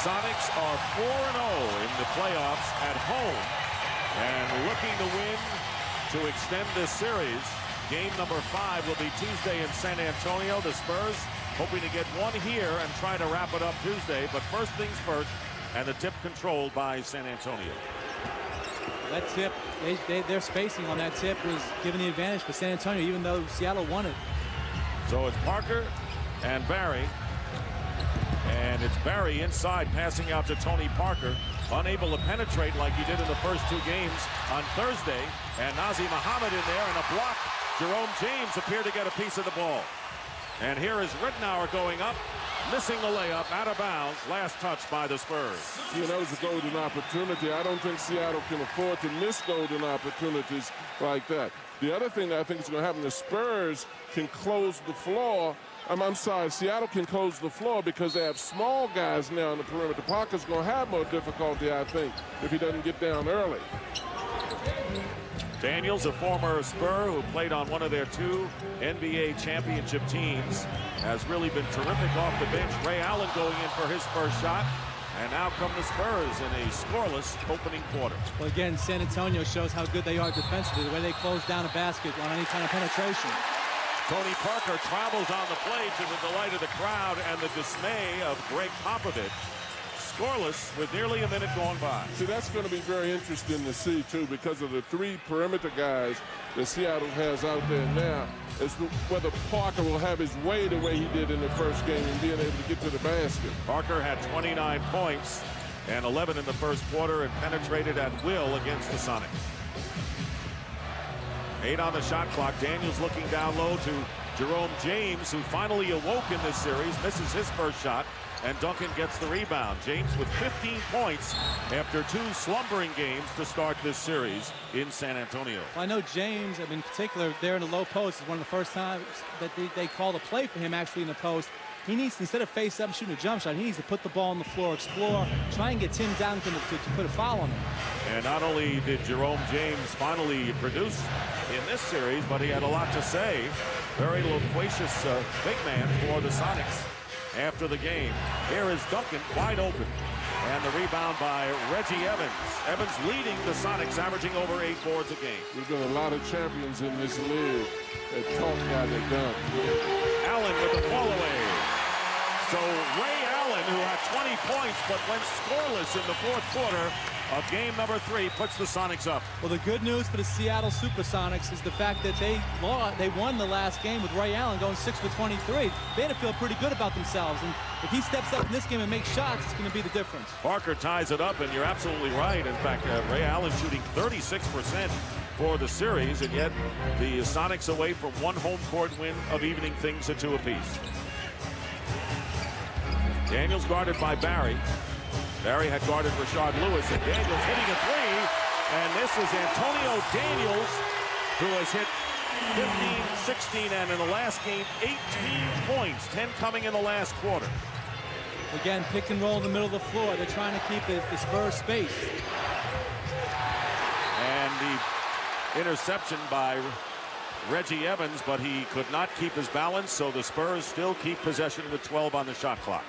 Sonics are 4-0 in the playoffs at home and looking to win to extend this series. Game number 5 will be Tuesday in San Antonio. The Spurs hoping to get one here and try to wrap it up Tuesday. But first things first, and the tip controlled by San Antonio. That tip, their spacing on that tip was giving the advantage for San Antonio, even though Seattle won it. So it's Parker and Barry. And it's Barry inside, passing out to Tony Parker, unable to penetrate like he did in the first 2 games on Thursday. And Nazr Mohammed in there, and a block. Jerome James appeared to get a piece of the ball. And here is Rittenauer going up, missing the layup, out of bounds. Last touch by the Spurs. See, that was a golden opportunity. I don't think Seattle can afford to miss golden opportunities like that. The other thing that I think is going to happen, the Spurs can close the floor. I'm sorry, Seattle can close the floor because they have small guys now on the perimeter. Parker's going to have more difficulty, I think, if he doesn't get down early. Daniels, a former Spur who played on one of their 2 NBA championship teams, has really been terrific off the bench. Ray Allen going in for his first shot. And now come the Spurs in a scoreless opening quarter. Well, again, San Antonio shows how good they are defensively, the way they close down a basket on any kind of penetration. Tony Parker travels on the play to the delight of the crowd and the dismay of Greg Popovich. Scoreless with nearly a minute gone by. See, that's going to be very interesting to see, too, because of the 3 perimeter guys that Seattle has out there now, as to whether Parker will have his way the way he did in the first game and being able to get to the basket. Parker had 29 points and 11 in the first quarter and penetrated at will against the Sonics. 8 on the shot clock. Daniels looking down low to Jerome James, who finally awoke in this series, misses his first shot, and Duncan gets the rebound. James with 15 points after 2 slumbering games to start this series in San Antonio. Well, I know James, in particular, there in the low post, is one of the first times that they called a play for him actually in the post. He needs, instead of face up shooting a jump shot, he needs to put the ball on the floor, explore, try and get Tim Duncan to put a foul on him. And not only did Jerome James finally produce in this series, but he had a lot to say. Very loquacious big man for the Sonics after the game. Here is Duncan wide open. And the rebound by Reggie Evans. Evans leading the Sonics, averaging over 8 boards a game. There's been a lot of champions in this league that talk got it done. Allen with the fall away. So Ray Allen, who had 20 points but went scoreless in the fourth quarter of game number 3, puts the Sonics up. Well, the good news for the Seattle Supersonics is the fact that they won the last game with Ray Allen going 6 for 23. They had to feel pretty good about themselves, and if he steps up in this game and makes shots, it's going to be the difference. Parker ties it up, and you're absolutely right. In fact, Ray Allen shooting 36% for the series, and yet the Sonics away from 1 home court win of evening things at 2 apiece. Daniels guarded by Barry. Barry had guarded Rashard Lewis, and Daniels hitting a 3. And this is Antonio Daniels, who has hit 15, 16, and in the last game, 18 points, 10 coming in the last quarter. Again, pick and roll in the middle of the floor. They're trying to keep the Spurs space. And the interception by Reggie Evans, but he could not keep his balance, so the Spurs still keep possession with 12 on the shot clock.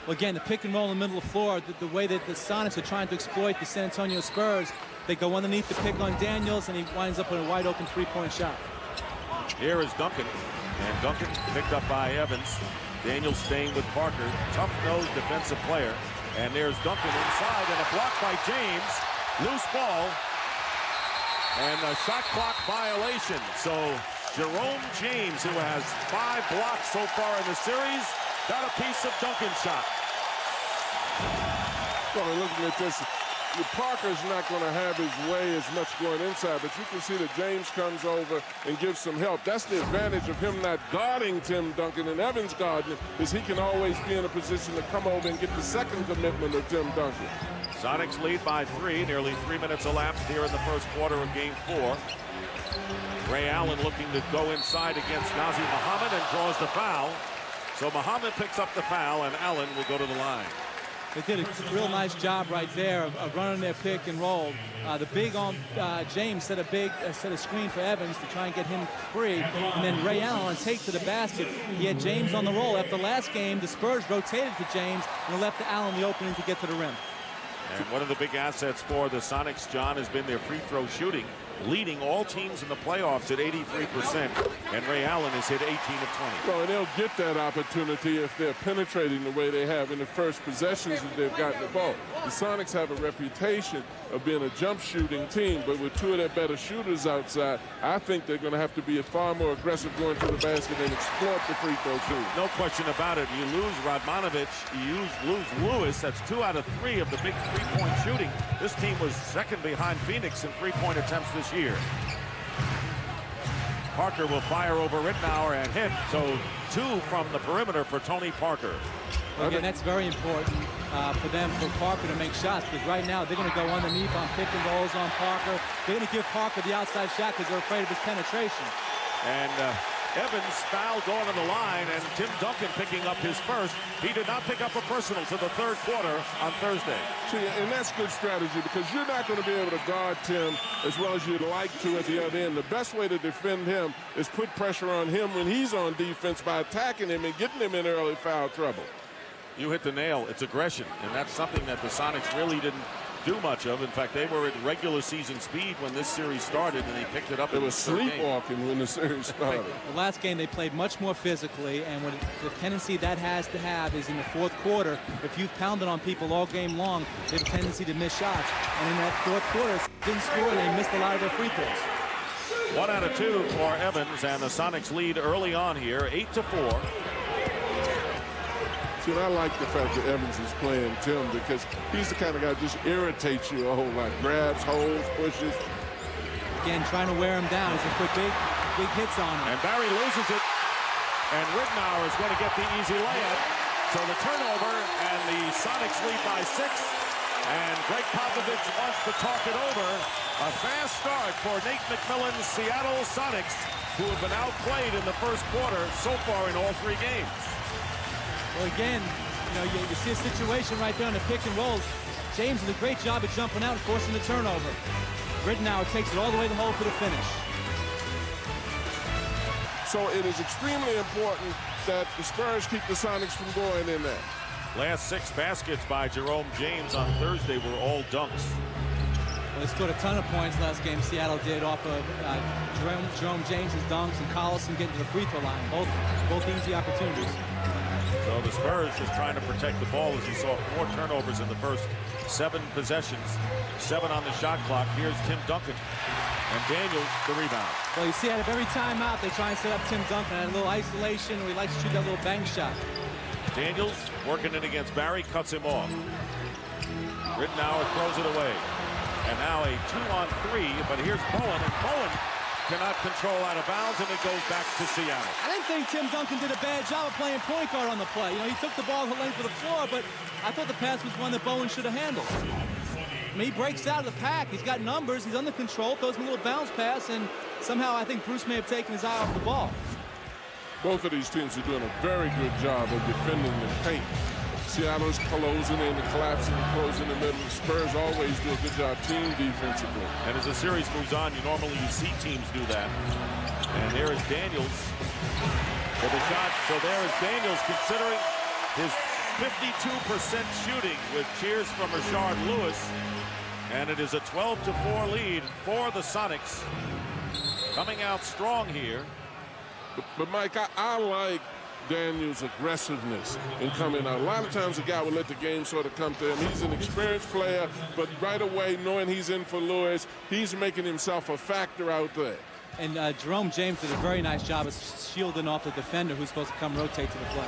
Well, again, the pick and roll in the middle of the floor, the way that the Sonics are trying to exploit the San Antonio Spurs, they go underneath the pick on Daniels, and he winds up with a wide-open 3-point shot. Here is Duncan, and Duncan picked up by Evans. Daniels staying with Parker, tough-nosed defensive player. And there's Duncan inside, and a block by James. Loose ball, and a shot clock violation. So Jerome James, who has 5 blocks so far in the series, got a piece of Duncan's shot. Well, looking at this, Parker's not going to have his way as much going inside, but you can see that James comes over and gives some help. That's the advantage of him not guarding Tim Duncan and Evans guarding him, is he can always be in a position to come over and get the second commitment of Tim Duncan. Sonics lead by 3, nearly 3 minutes elapsed here in the first quarter of game 4. Ray Allen looking to go inside against Nazr Mohammed and draws the foul. So Mohammed picks up the foul, and Allen will go to the line. They did a real nice job right there of running their pick and roll. The big on James set a screen for Evans to try and get him free, and then Ray Allen take to the basket. He had James on the roll. After the last game, the Spurs rotated to James and left to Allen the opening to get to the rim. And one of the big assets for the Sonics, John, has been their free throw shooting, leading all teams in the playoffs at 83%, and Ray Allen has hit 18 of 20. Well, and they'll get that opportunity if they're penetrating the way they have in the first possessions that they've gotten the ball. The Sonics have a reputation of being a jump shooting team, but with two of their better shooters outside, I think they're going to have to be far more aggressive going to the basket and exploit the free throw too. No question about it. You lose Radmanovich, you lose Lewis. That's 2 out of 3 of the big three-point shooting. This team was second behind Phoenix in three-point attempts this year. Parker will fire over Rittenauer and hit. So 2 from the perimeter for Tony Parker. Well, again, that's very important for Parker to make shots, because right now they're going to go underneath on pick and rolls on Parker. They're going to give Parker the outside shot because they're afraid of his penetration. And Evans fouled going to the line, and Tim Duncan picking up his first. He did not pick up a personal to the third quarter on Thursday. See, and that's good strategy, because you're not going to be able to guard Tim as well as you'd like to at the other end. The best way to defend him is put pressure on him when he's on defense by attacking him and getting him in early foul trouble. You hit the nail. It's aggression, and that's something that the Sonics really didn't do much of. In fact, they were at regular season speed when this series started, and they picked it up. It was sleepwalking when the series started. The last game they played much more physically, and what the tendency that has to have is in the fourth quarter, if you've pounded on people all game long, they have a tendency to miss shots. And in that fourth quarter, didn't score, and they missed a lot of their free throws. 1 out of 2 for Evans, and the Sonics lead early on here, 8-4. And I like the fact that Evans is playing Tim, because he's the kind of guy that just irritates you a whole lot. Grabs, holds, pushes. Again, trying to wear him down. He's going to put big hits on him. And Barry loses it. And Rittenauer is going to get the easy layup. So the turnover, and the Sonics lead by 6. And Greg Popovich wants to talk it over. A fast start for Nate McMillan's Seattle Sonics, who have been outplayed in the first quarter so far in all 3 games. Well, again, you see a situation right there on the pick and rolls. James did a great job at jumping out and forcing the turnover. Rittenauer takes it all the way to the hole for the finish. So it is extremely important that the Spurs keep the Sonics from going in there. Last 6 baskets by Jerome James on Thursday were all dunks. Well, they scored a ton of points last game. Seattle did off of Jerome James's dunks and Collison getting to the free throw line. Both easy opportunities. So the Spurs just trying to protect the ball, as you saw 4 turnovers in the first 7 possessions, 7 on the shot clock. Here's Tim Duncan, and Daniels the rebound. Well, you see out of every timeout they try and set up Tim Duncan at a little isolation, where he likes to shoot that little bank shot. Daniels working it against Barry, cuts him off. Rittenauer throws it away. And now a 2-on-3, but here's Bowen, and Bowen cannot control out of bounds, and it goes back to Seattle. I didn't think Tim Duncan did a bad job of playing point guard on the play. He took the ball the length of the floor, but I thought the pass was one that Bowen should have handled. I mean, he breaks out of the pack. He's got numbers. He's under control, throws him a little bounce pass, and somehow I think Bruce may have taken his eye off the ball. Both of these teams are doing a very good job of defending the paint. Seattle's closing in and collapsing and closing in the middle. The Spurs always do a good job team defensively. And as the series moves on, you see teams do that. And there is Daniels for the shot. So there is Daniels considering his 52% shooting with cheers from Rashard Lewis. And it is a 12-4 lead for the Sonics. Coming out strong here. But Mike, I like Daniels' aggressiveness in coming out. A lot of times a guy will let the game sort of come to him. He's an experienced player, but right away, knowing he's in for Lewis, he's making himself a factor out there. And Jerome James did a very nice job of shielding off the defender who's supposed to come rotate to the play.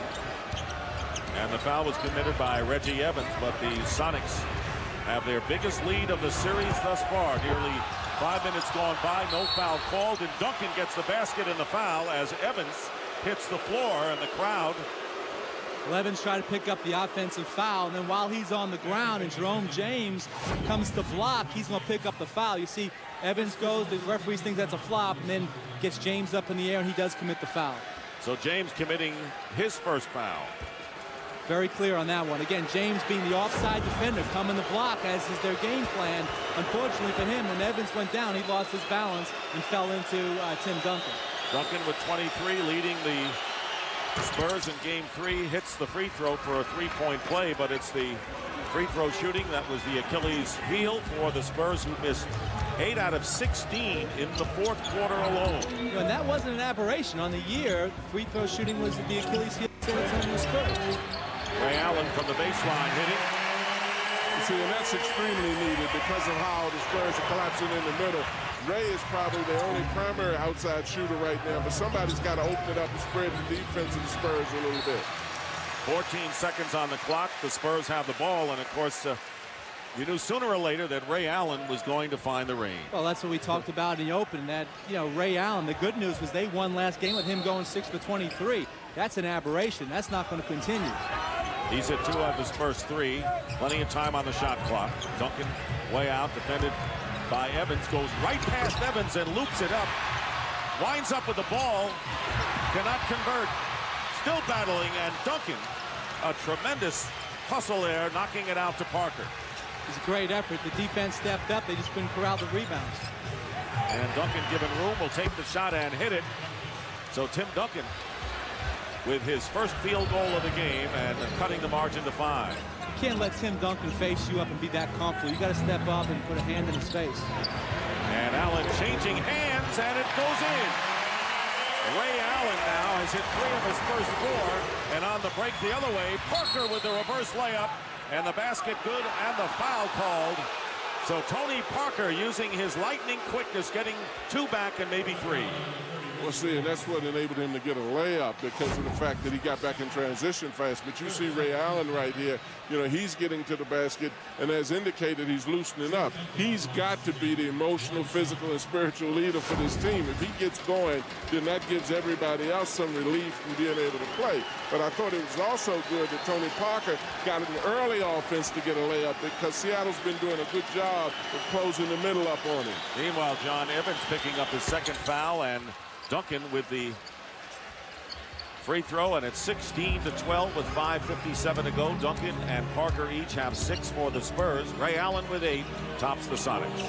And the foul was committed by Reggie Evans, but the Sonics have their biggest lead of the series thus far. Nearly 5 minutes gone by, no foul called, and Duncan gets the basket and the foul as Evans hits the floor, and the crowd. Evans tried to pick up the offensive foul, and then while he's on the ground and Jerome James comes to block, he's going to pick up the foul. You see, Evans goes, the referees think that's a flop, and then gets James up in the air, and he does commit the foul. So James committing his first foul. Very clear on that one. Again, James being the offside defender, coming to block as is their game plan. Unfortunately for him, when Evans went down, he lost his balance and fell into Tim Duncan. Duncan with 23 leading the Spurs in game 3, hits the free throw for a 3-point play, but it's the free throw shooting that was the Achilles heel for the Spurs, who missed 8 out of 16 in the 4th quarter alone. And that wasn't an aberration. On the year, free throw shooting was the Achilles heel for the Spurs. Ray Allen from the baseline hitting. See, and that's extremely needed because of how the Spurs are collapsing in the middle. Ray is probably the only primary outside shooter right now, but somebody's got to open it up and spread the defense of the Spurs a little bit. 14 seconds on the clock. The Spurs have the ball, and of course, you knew sooner or later that Ray Allen was going to find the range. Well, that's what we talked about in the open, that, Ray Allen, the good news was they won last game with him going 6 for 23. That's an aberration. That's not going to continue. He's hit 2 out of the Spurs 3. Plenty of time on the shot clock. Duncan way out, defended by Evans, goes right past Evans and loops it up. Winds up with the ball, cannot convert. Still battling, and Duncan, a tremendous hustle there, knocking it out to Parker. It's a great effort. The defense stepped up. They just couldn't corral the rebounds. And Duncan, given room, will take the shot and hit it. So Tim Duncan with his first field goal of the game and cutting the margin to 5. You can't let Tim Duncan face you up and be that comfortable. You got to step up and put a hand in his face. And Allen changing hands, and it goes in. Ray Allen now has hit 3 of his first 4, and on the break the other way, Parker with the reverse layup, and the basket good and the foul called. So Tony Parker using his lightning quickness, getting 2 back and maybe 3. Well, see, and that's what enabled him to get a layup because of the fact that he got back in transition fast. But you see Ray Allen right here, he's getting to the basket, and as indicated, he's loosening up. He's got to be the emotional, physical, and spiritual leader for this team. If he gets going, then that gives everybody else some relief from being able to play. But I thought it was also good that Tony Parker got an early offense to get a layup because Seattle's been doing a good job of closing the middle up on him. Meanwhile, John Evans picking up his 2nd foul, and Duncan with the free throw, and it's 16-12 with 5:57 to go. Duncan and Parker each have 6 for the Spurs. Ray Allen with 8 tops the Sonics.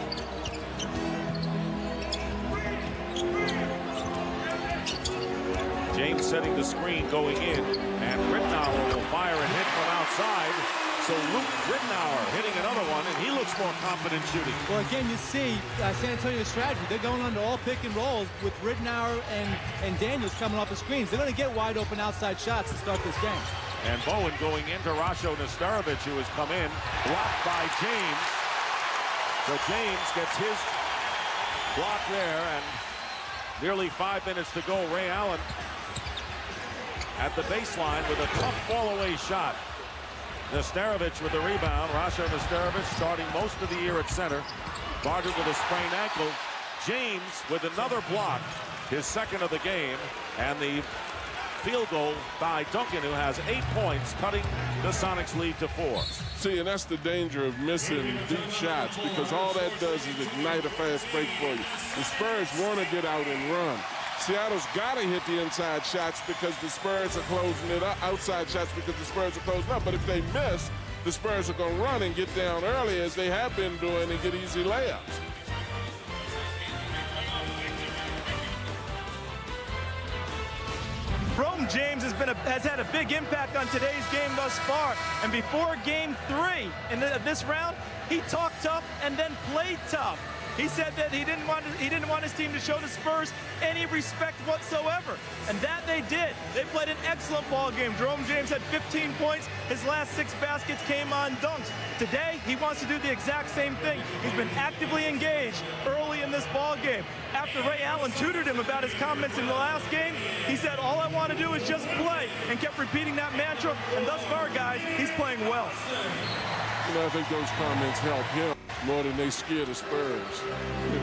James setting the screen going in, and Rittenauer will fire and hit from outside. So Luke Rittenauer hitting another one, and he looks more confident shooting. Well, again, you see San Antonio's strategy. They're going under all pick and rolls with Rittenauer and Daniels coming off the screens. They're going to get wide open outside shots to start this game. And Bowen going into Rasho Nesterovic, who has come in, blocked by James. So James gets his block there, and nearly 5 minutes to go. Ray Allen at the baseline with a tough fall-away shot. Nesterovic with the rebound. Rasho Nesterovic starting most of the year at center. Guarded with a sprained ankle. James with another block, his 2nd of the game, and the field goal by Duncan, who has 8 points, cutting the Sonics lead to 4. See, and that's the danger of missing deep shots because all that does is ignite a fast break for you. The Spurs want to get out and run. Seattle's got to hit the inside shots because the Spurs are closing it up, outside shots because the Spurs are closing up. But if they miss, the Spurs are going to run and get down early as they have been doing and get easy layups. Rome James has had a big impact on today's game thus far. And before game 3 in this round, he talked tough and then played tough. He said that he didn't want his team to show the Spurs any respect whatsoever, and that they did. They played an excellent ball game. Jerome James had 15 points. His last 6 baskets came on dunks. Today, he wants to do the exact same thing. He's been actively engaged early in this ball game. After Ray Allen tutored him about his comments in the last game, he said, "All I want to do is just play," and kept repeating that mantra. And thus far, guys, he's playing well. I think those comments help him more than they scare the Spurs.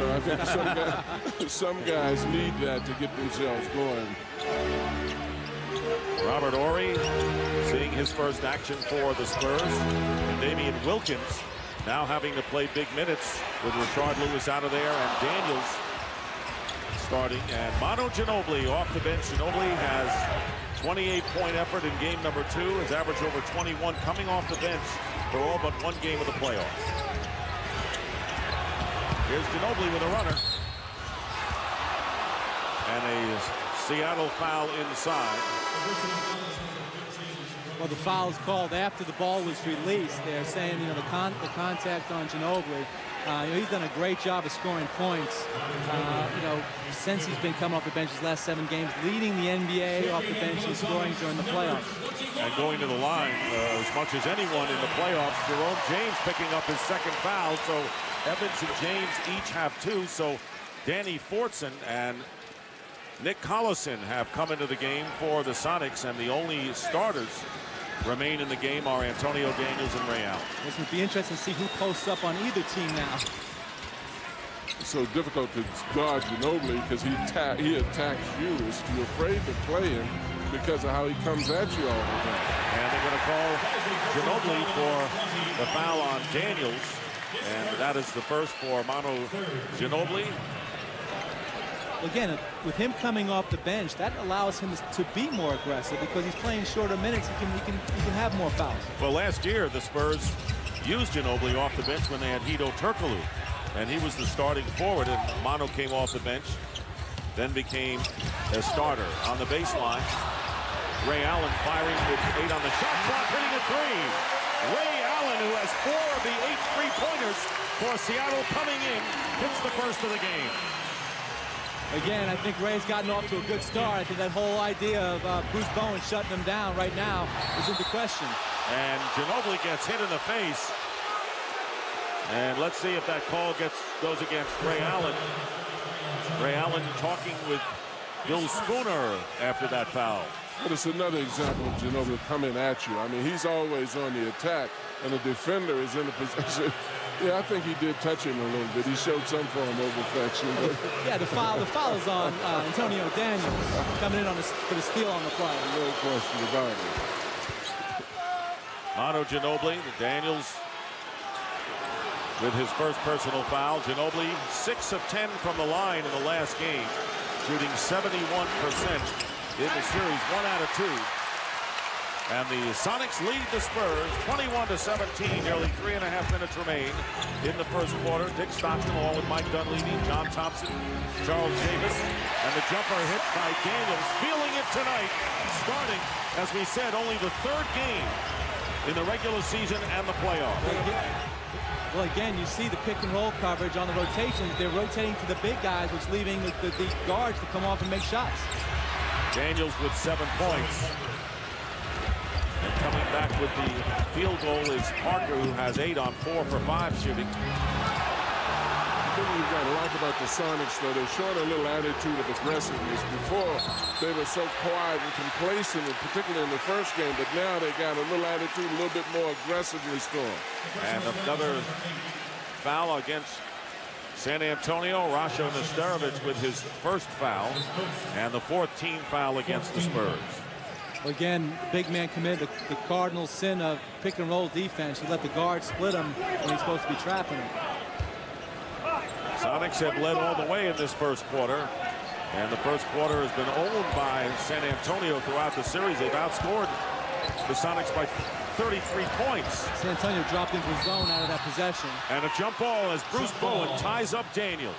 I think some guys need that to get themselves going. Robert Horry seeing his first action for the Spurs. And Damian Wilkins now having to play big minutes with Rashard Lewis out of there and Daniels starting. And Manu Ginobili off the bench. Ginobili has 28-point effort in game number 2. Has averaged over 21 coming off the bench for all but one game of the playoffs. Here's Ginobili with a runner. And a Seattle foul inside. Well, the foul is called after the ball was released. They're saying, you know, the contact on Ginobili. You know, he's done a great job of scoring points. You know, since he's been coming off the bench his last 7 games, leading the NBA off the bench in scoring during the playoffs. And going to the line as much as anyone in the playoffs. Jerome James picking up his 2nd foul. So Evans and James each have 2. So Danny Fortson and Nick Collison have come into the game for the Sonics, and the only starters remain in the game are Antonio Daniels and Ray Allen. It's going to be interesting to see who posts up on either team now. It's so difficult to guard Ginobili because he attacks you. You're afraid to play him because of how he comes at you all the time. And they're going to call Ginobili for the foul on Daniels, and that is the first for Manu Ginobili. Again, with him coming off the bench, that allows him to be more aggressive because he's playing shorter minutes. He can have more fouls. Well, last year the Spurs used Ginobili off the bench when they had Hedo Turkoglu, and he was the starting forward, and Manu came off the bench, then became a starter. On the baseline, Ray Allen firing with 8 on the shot clock, hitting a 3. Ray Allen, who has 4 of the 8 3-pointers for Seattle coming in, hits the first of the game. Again, I think Ray's gotten off to a good start. I think that whole idea of Bruce Bowen shutting him down right now is into question. And Ginobili gets hit in the face. And let's see if that call goes against Ray Allen. Ray Allen talking with Bill Spooner after that foul. But it's another example of Ginobili coming at you. I mean, he's always on the attack, and the defender is in a position. Yeah, I think he did touch him a little bit. He showed some form of affection. Yeah, the foul is on Antonio Daniels coming in for the steal on the play. No question about it. Manu Ginobili, the Daniels with his first personal foul. Ginobili 6 of 10 from the line in the last game, shooting 71% in the series, 1 out of 2. And the Sonics lead the Spurs 21-17. Nearly 3.5 minutes remain in the first quarter. Dick Stockton along with Mike Dunleavy, John Thompson, Charles Davis, and the jumper hit by Daniels. Feeling it tonight, starting, as we said, only the 3rd game in the regular season and the playoffs. Well, again, you see the pick and roll coverage on the rotations. They're rotating to the big guys, which leaving the guards to come off and make shots. Daniels with 7 points. And coming back with the field goal is Parker, who has 8 on 4 for 5 shooting. I think you've got to like about the Sonics, though. They're showing a little attitude of aggressiveness. Before, they were so quiet and complacent, particularly in the first game, but now they got a little attitude, a little bit more aggressively scoring. And another foul against San Antonio. Rasho Nesterovic with his first foul, and the 4th team foul against the Spurs. Again, big man committed the Cardinals' sin of pick and roll defense. He let the guard split him when he's supposed to be trapping him. Sonics have led all the way in this first quarter, and the first quarter has been owned by San Antonio throughout the series. They've outscored the Sonics by 33 points. San Antonio dropped into the zone out of that possession. And a jump ball as Bruce Bowen ties up Daniels.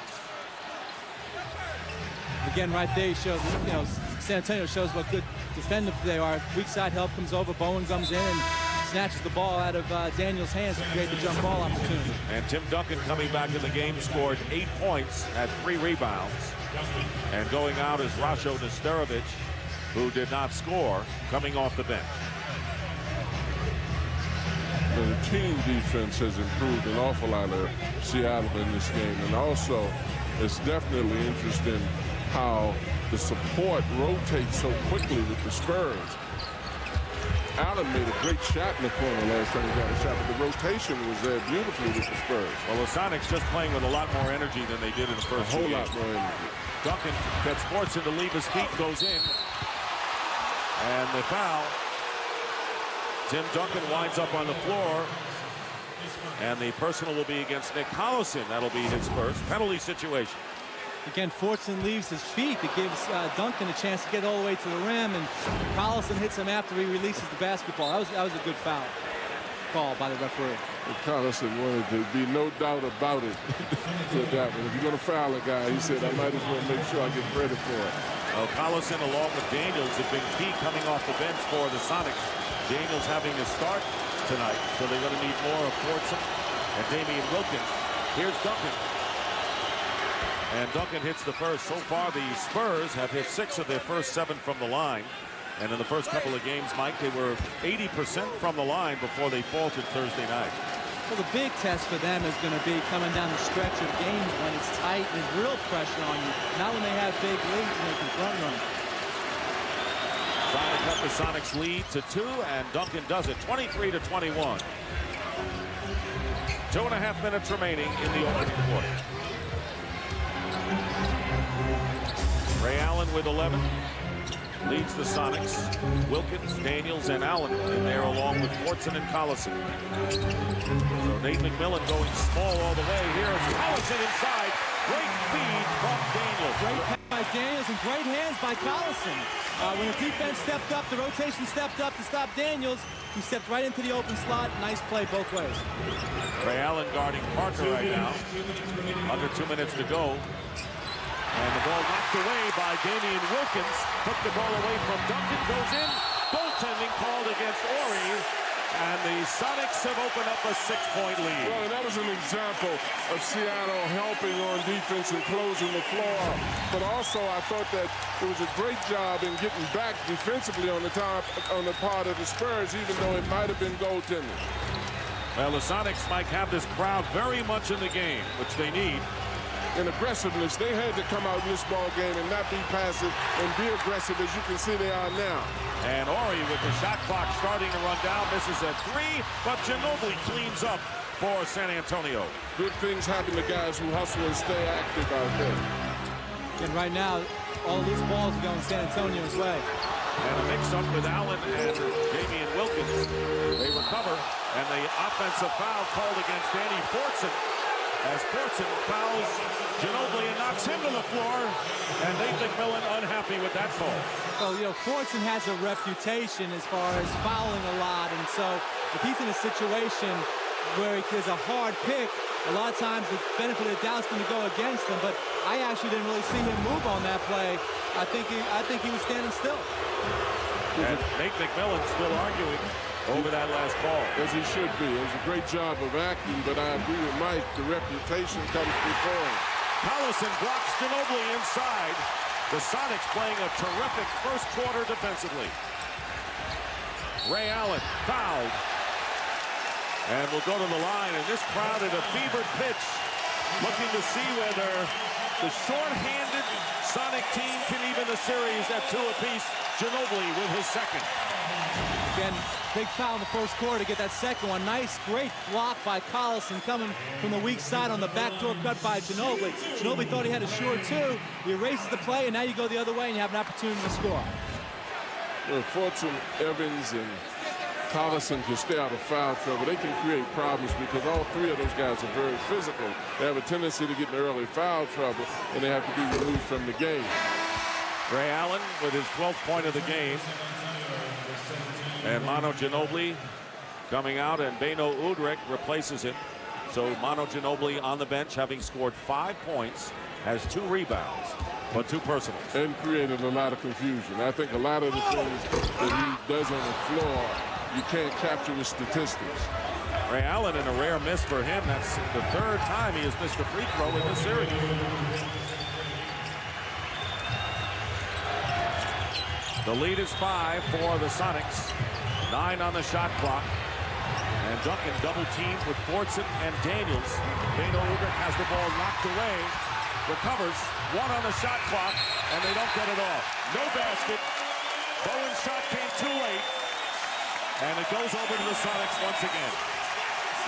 Again, right there, he shows, you know, San Antonio shows what good defenders they are. Weak side help comes over, Bowen comes in and snatches the ball out of Daniels' hands to create the jump ball opportunity. And Tim Duncan coming back in the game scored 8 points, had 3 rebounds. And going out is Rasho Nesterovic, who did not score, coming off the bench. The team defense has improved an awful lot of Seattle in this game. And also, it's definitely interesting how the support rotates so quickly with the Spurs. Allen made a great shot in the corner last time he got a shot, but the rotation was there beautifully with the Spurs. Well, the Sonics just playing with a lot more energy than they did in the first 2 games. A whole lot more energy. Duncan gets Fortson to leave his feet, goes in. And the foul. Tim Duncan winds up on the floor. And the personal will be against Nick Collison. That'll be his first penalty situation. Again, Fortson leaves his feet. It gives Duncan a chance to get all the way to the rim, and Collison hits him after he releases the basketball. That was a good foul call by the referee. Collison wanted to be no doubt about it with that one. If you're going to foul a guy, he said, I might as well make sure I get credit for it. Well, Collison along with Daniels have been key coming off the bench for the Sonics. Daniels having to start tonight, so they're going to need more of Fortson and Damian Wilkins. Here's Duncan. And Duncan hits the first. So far, the Spurs have hit 6 of their first 7 from the line. And in the first couple of games, Mike, they were 80% from the line before they faltered Thursday night. Well, the big test for them is going to be coming down the stretch of games when it's tight and there's real pressure on you. Not when they have big leads and they can front run. Trying to cut the Sonics lead to 2, and Duncan does it, 23-21. 2.5 minutes remaining in the opening quarter. Ray Allen with 11. Leads the Sonics. Wilkins, Daniels, and Allen in there along with Fortson and Collison. So Nate McMillan going small all the way. Here's Collison inside. Great feed from Daniels. Great pass by Daniels and great hands by Collison. When the defense stepped up, the rotation stepped up to stop Daniels. He stepped right into the open slot. Nice play both ways. Ray Allen guarding Parker right now. Under 2 minutes to go. And the ball knocked away by Damian Wilkins. Took the ball away from Duncan. Goes in. Goaltending called against Ori. And the Sonics have opened up a 6-point lead. Well, and that was an example of Seattle helping on defense and closing the floor. But also, I thought that it was a great job in getting back defensively on the part of the Spurs, even though it might have been goaltending. Well, the Sonics might have this crowd very much in the game, which they need. And aggressiveness, they had to come out in this ball game and not be passive and be aggressive, as you can see they are now. And Ori with the shot clock starting to run down, misses at 3, but Ginobili cleans up for San Antonio. Good things happen to guys who hustle and stay active out there. And right now, all loose balls are going San Antonio's way. And a mix-up with Allen and Damian Wilkins. They recover, and the offensive foul called against Danny Fortson, as Fortson fouls Ginobili and knocks him to the floor, and Nate McMillan unhappy with that call. Well, you know, Fortson has a reputation as far as fouling a lot, and so if he's in a situation where there's a hard pick, a lot of times the benefit of the doubt is going to go against him, but I actually didn't really see him move on that play. I think he was standing still. And Nate McMillan still arguing over that last call. As he should be. It was a great job of acting, but I agree with Mike. The reputation comes before him. Collison blocks Ginobili inside. The Sonics playing a terrific first quarter defensively. Ray Allen fouled. And we'll go to the line, and this crowd at a fevered pitch, looking to see whether the short-handed Sonic team can even the series at 2 apiece. Ginobili with his second. Again, big foul in the first quarter to get that second one. Nice, great block by Collison coming from the weak side on the backdoor cut by Ginobili. Ginobili thought he had a sure 2. He erases the play, and now you go the other way, and you have an opportunity to score. Well, Fortson, Evans, and Collison can stay out of foul trouble. They can create problems because all 3 of those guys are very physical. They have a tendency to get in early foul trouble, and they have to be removed from the game. Ray Allen with his 12th point of the game. And Manu Ginobili coming out, and Beno Udrih replaces him. So Manu Ginobili on the bench, having scored 5 points, has 2 rebounds, but 2 personals. And created a lot of confusion. I think a lot of the things that he does on the floor, you can't capture with statistics. Ray Allen in a rare miss for him. That's the 3rd time he has missed a free throw in this series. The lead is 5 for the Sonics. 9 on the shot clock. And Duncan double teamed with Fortson and Daniels. Beno Udrih has the ball knocked away. Recovers. 1 on the shot clock, and they don't get it off. No basket. Bowen's shot came too late. And it goes over to the Sonics once again.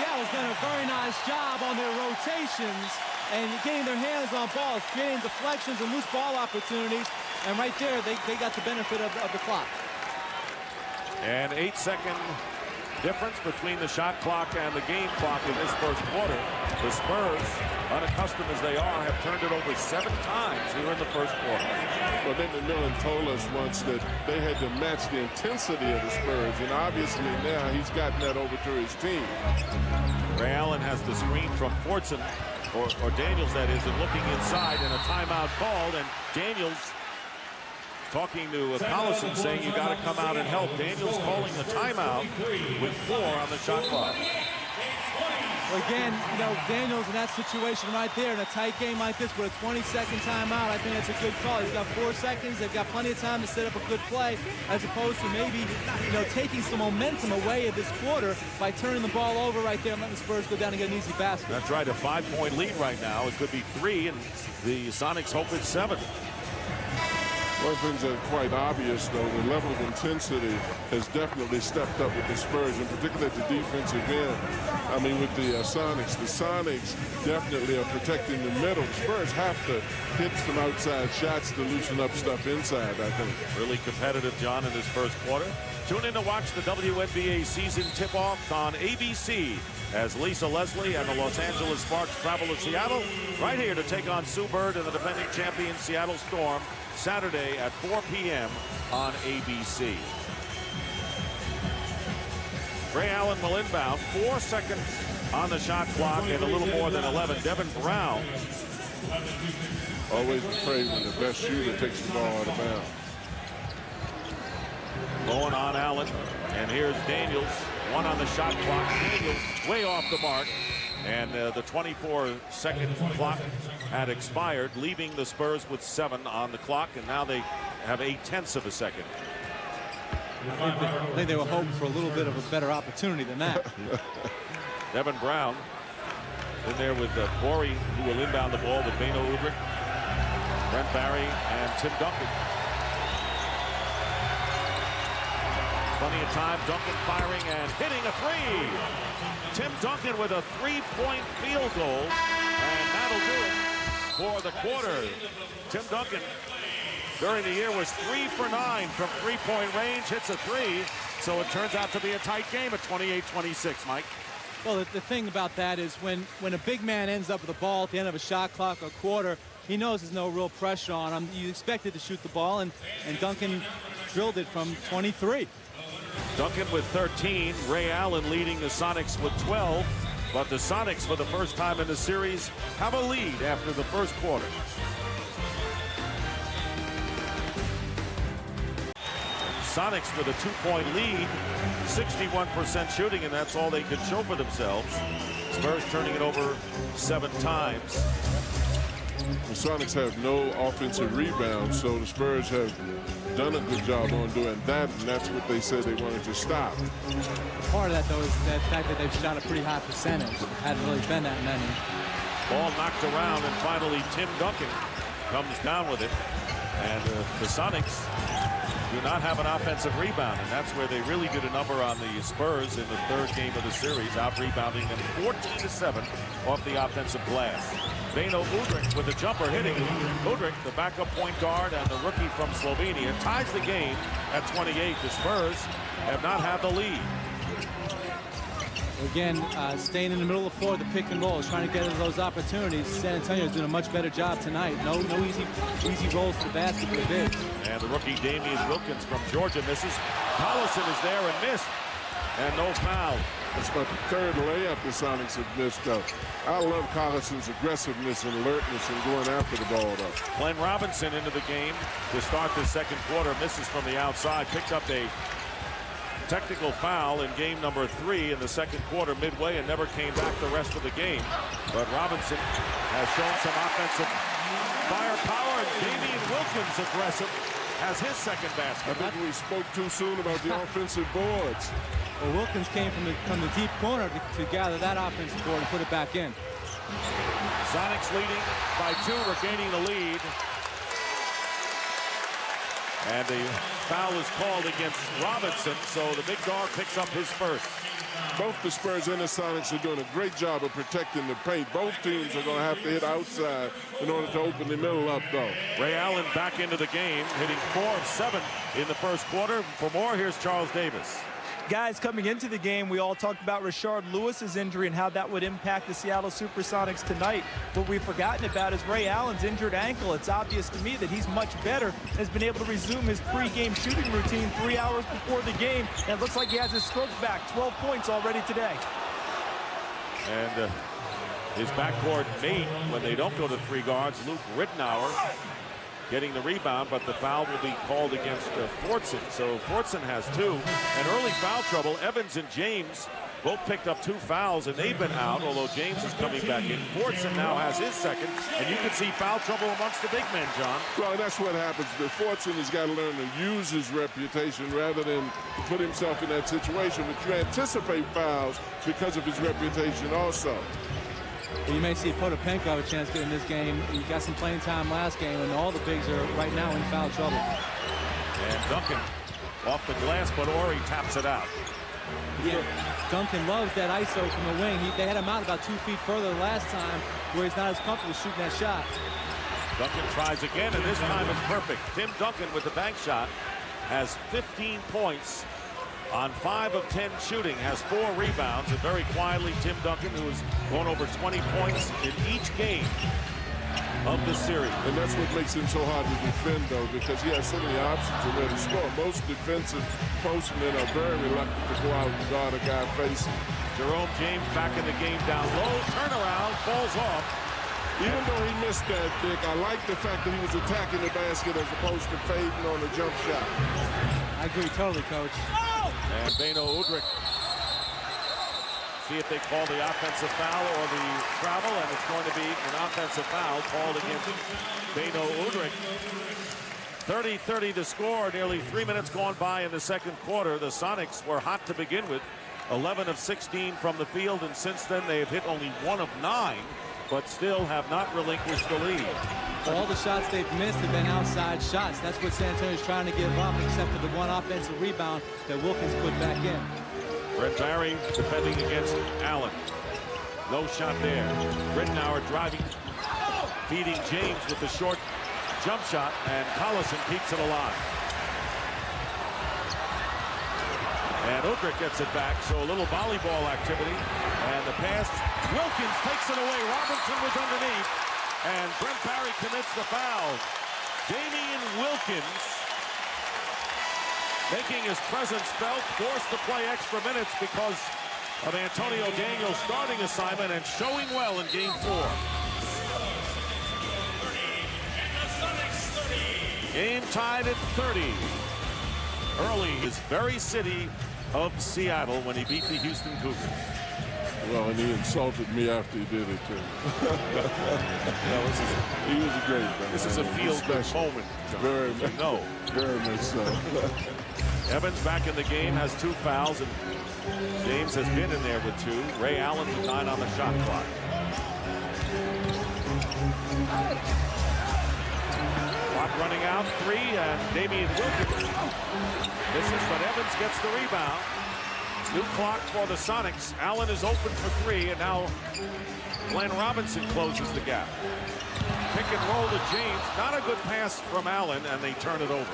Seattle's done a very nice job on their rotations and getting their hands on balls, creating deflections and loose ball opportunities. And right there, they got the benefit of the clock. And 8-second difference between the shot clock and the game clock in this first quarter. The Spurs, unaccustomed as they are, have turned it over 7 times here in the first quarter. Well, Nick McMillan told us once that they had to match the intensity of the Spurs, and obviously now he's gotten that over to his team. Ray Allen has the screen from Fortson, or Daniels that is, and looking inside, and a timeout called, and Daniels talking to Collison saying you got to come out and help. Daniels calling the timeout with 4 on the shot clock. Well, again, you know, Daniels in that situation right there in a tight game like this with a 20-second timeout, I think that's a good call. He's got 4 seconds. They've got plenty of time to set up a good play, as opposed to maybe, you know, taking some momentum away of this quarter by turning the ball over right there and letting the Spurs go down and get an easy basket. That's right, a 5-point lead right now. It could be 3, and the Sonics hope it's 7. One of the things that's quite obvious, though, the level of intensity has definitely stepped up with the Spurs, and particularly at the defensive end. I mean, with the Sonics definitely are protecting the middle. The Spurs have to hit some outside shots to loosen up stuff inside, I think. Really competitive, John, in this first quarter. Tune in to watch the WNBA season tip-off on ABC as Lisa Leslie and the Los Angeles Sparks travel to Seattle, right here to take on Sue Bird and the defending champion Seattle Storm, Saturday at 4 p.m. on ABC. Ray Allen will inbound. 4 seconds on the shot clock and a little more than 11. Devin Brown. Always afraid when the best shooter takes the ball out of bounds. Going on Allen. And here's Daniels. 1 on the shot clock. Daniels way off the mark. And the 24-second clock had expired, leaving the Spurs with 7 on the clock, and now they have 0.8 of a second. I think they were hoping for a little bit of a better opportunity than that. Devin Brown in there with Borey, who will inbound the ball with Beno Udrih, Brent Barry, and Tim Duncan. Plenty of time. Duncan firing and hitting a 3. Tim Duncan with a 3-point field goal, and that'll do it for the quarter. Tim Duncan during the year was 3 for 9 from 3-point range, hits a 3, so it turns out to be a tight game at 28-26, Mike. Well, the thing about that is when a big man ends up with the ball at the end of a shot clock or quarter, he knows there's no real pressure on him. You expected to shoot the ball, and Duncan drilled it from 23. Duncan with 13, Ray Allen leading the Sonics with 12, but the Sonics for the first time in the series have a lead after the first quarter. Sonics with a 2-point lead, 61% shooting, and that's all they can show for themselves. Spurs turning it over 7 times. The Sonics have no offensive rebounds, so the Spurs have done a good job on doing that, and that's what they said they wanted to stop. Part of that, though, is the fact that they've shot a pretty high percentage. It hadn't really been that many. Ball knocked around, and finally Tim Duncan comes down with it. And the Sonics do not have an offensive rebound, and that's where they really did a number on the Spurs in the 3rd game of the series, out-rebounding them 14-7 off the offensive glass. Beno Udrih with the jumper hitting. Udrih, the backup point guard and the rookie from Slovenia, ties the game at 28. The Spurs have not had the lead. Again, staying in the middle of the floor, the pick and roll, trying to get into those opportunities. San Antonio is doing a much better job tonight. No easy rolls to the basket for the bigs. And the rookie Damian Wilkins from Georgia misses. Collison is there and missed. And no foul. That's about the 3rd layup the Sonics have missed, though. I love Collison's aggressiveness and alertness and going after the ball, though. Glenn Robinson into the game to start the second quarter. Misses from the outside. Picked up a technical foul in game number 3 in the second quarter midway and never came back the rest of the game. But Robinson has shown some offensive firepower, and Damian Wilkins aggressive has his second basket. I think we spoke too soon about the offensive boards. Well, Wilkins came from the deep corner to gather that offensive board and put it back in. Sonics leading by 2, regaining the lead. And the foul is called against Robinson, so the big dog picks up his first. Both the Spurs and the Sonics are doing a great job of protecting the paint. Both teams are going to have to hit outside in order to open the middle up, though. Ray Allen back into the game, hitting 4 of 7 in the first quarter. For more, here's Charles Davis. Guys, coming into the game, we all talked about Rashard Lewis's injury and how that would impact the Seattle Supersonics tonight. What we've forgotten about is Ray Allen's injured ankle. It's obvious to me that he's much better, has been able to resume his pre-game shooting routine 3 hours before the game, and it looks like he has his stroke back. 12 points already today. And his backcourt mate, when they don't go to 3 guards, Luke Rittenauer, getting the rebound, but the foul will be called against Fortson. So Fortson has 2. And early foul trouble. Evans and James both picked up 2 fouls, and they've been out, although James is coming back in. Fortson now has his second, and you can see foul trouble amongst the big men, John. Well, that's what happens. But Fortson has got to learn to use his reputation rather than put himself in that situation. But you anticipate fouls because of his reputation also. Well, you may see Potapenko have a chance to get in this game. He got some playing time last game, and all the bigs are right now in foul trouble. And Duncan off the glass, but Ori taps it out. Yeah, Duncan loves that ISO from the wing. They had him out about 2 feet further last time, where he's not as comfortable shooting that shot. Duncan tries again, and this time it's perfect. Tim Duncan with the bank shot has 15 points on 5 of 10 shooting, has 4 rebounds, and very quietly Tim Duncan, who has gone over 20 points in each game of the series. And that's what makes him so hard to defend, though, because he has so many options and where to score. Most defensive postmen are very reluctant to go out and guard a guy facing. Jerome James back in the game down low, turnaround, falls off. Even though he missed that, Dick, I like the fact that he was attacking the basket as opposed to fading on the jump shot. I agree totally, Coach. And Beno Udrih. See if they call the offensive foul or the travel, and it's going to be an offensive foul called against Beno Udrih. 30-30 to score. Nearly 3 minutes gone by in the second quarter. The Sonics were hot to begin with. 11 of 16 from the field, and since then they have hit only 1 of 9, but still have not relinquished the lead. All the shots they've missed have been outside shots. That's what San Antonio's trying to give up, except for the 1 offensive rebound that Wilkins put back in. Brent Barry defending against Allen. No shot there. Rittenauer driving, feeding James with the short jump shot, and Collison keeps it alive. And Udrih gets it back, so a little volleyball activity. And the pass, Wilkins takes it away. Robinson was underneath, and Brent Barry commits the foul. Damian Wilkins, making his presence felt, forced to play extra minutes because of Antonio Daniels' starting assignment and showing well in Game 4. Game tied at 30. Early is very city of Seattle when he beat the Houston Cougars. Well, and he insulted me after he did it, too. He was a great guy. This is a feel-good moment, John. Very much. No. Very much so. Evans back in the game, has 2 fouls, and James has been in there with 2. Ray Allen with 9 on the shot clock. Clock running out, 3, and Damian Wilkins misses, but Evans gets the rebound. New clock for the Sonics. Allen is open for 3, and now Glenn Robinson closes the gap. Pick and roll to James. Not a good pass from Allen, and they turn it over.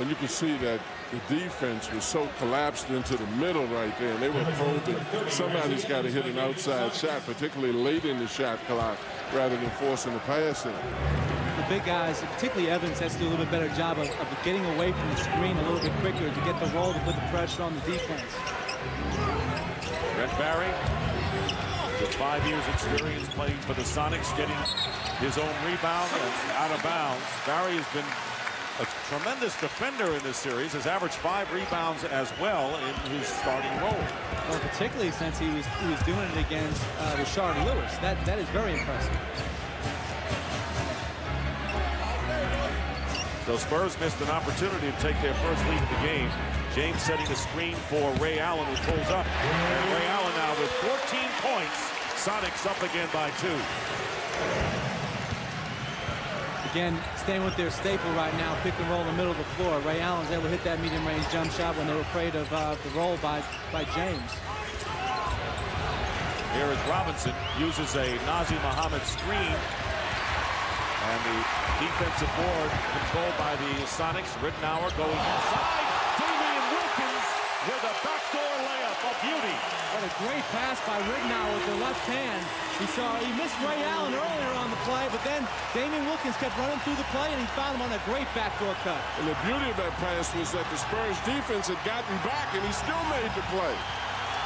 And you can see that the defense was so collapsed into the middle right there, and they were probing. Somebody's got to hit an outside shot, particularly late in the shot clock, rather than forcing the pass in. The big guys, particularly Evans, has to do a little bit better job of getting away from the screen a little bit quicker to get the roll to put the pressure on the defense. Brent Barry, with 5 years experience playing for the Sonics, getting his own rebound and out of bounds. Barry has been a tremendous defender in this series, has averaged 5 rebounds as well in his starting role. Well, particularly since he was doing it against Rashard Lewis. That is very impressive. So Spurs missed an opportunity to take their first lead of the game. James setting a screen for Ray Allen, who pulls up. And Ray Allen now with 14 points. Sonics up again by 2. Again, staying with their staple right now, pick and roll in the middle of the floor. Ray Allen's able to hit that medium-range jump shot when they were afraid of the roll by James. Here is Robinson, uses a Nazir Muhammad screen. And the defensive board controlled by the Sonics. Rittenauer going inside. Damian Wilkins with a great pass by Ridnour with the left hand. He missed Ray Allen earlier on the play, but then Damian Wilkins kept running through the play, and he found him on a great backdoor cut. And the beauty of that pass was that the Spurs defense had gotten back, and he still made the play.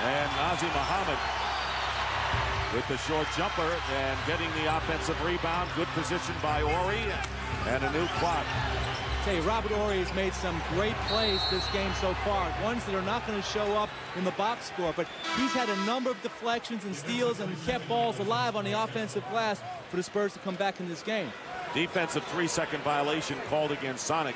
And Nazr Muhammad with the short jumper and getting the offensive rebound. Good position by Ori, and a new clock. Tell you, Robert Horry has made some great plays this game so far. Ones that are not going to show up in the box score, but he's had a number of deflections and steals and kept balls alive on the offensive glass for the Spurs to come back in this game. Defensive 3-second violation called against Sonic.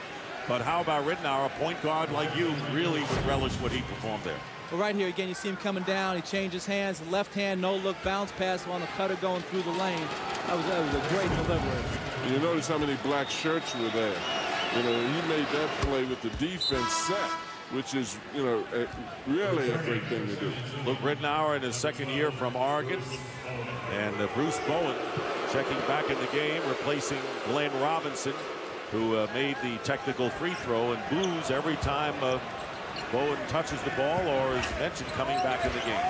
But how about Ridnour, a point guard like you, really would relish what he performed there. Well, right here again, you see him coming down. He changes hands, left hand, no look bounce pass on the cutter going through the lane. That was a great delivery. You notice how many black shirts were there. You know, he made that play with the defense set, which is, you know, really a great thing to do. Luke Ridnour in his second year from Oregon. And Bruce Bowen checking back in the game, replacing Glenn Robinson, who made the technical free throw and boos every time Bowen touches the ball or is mentioned coming back in the game.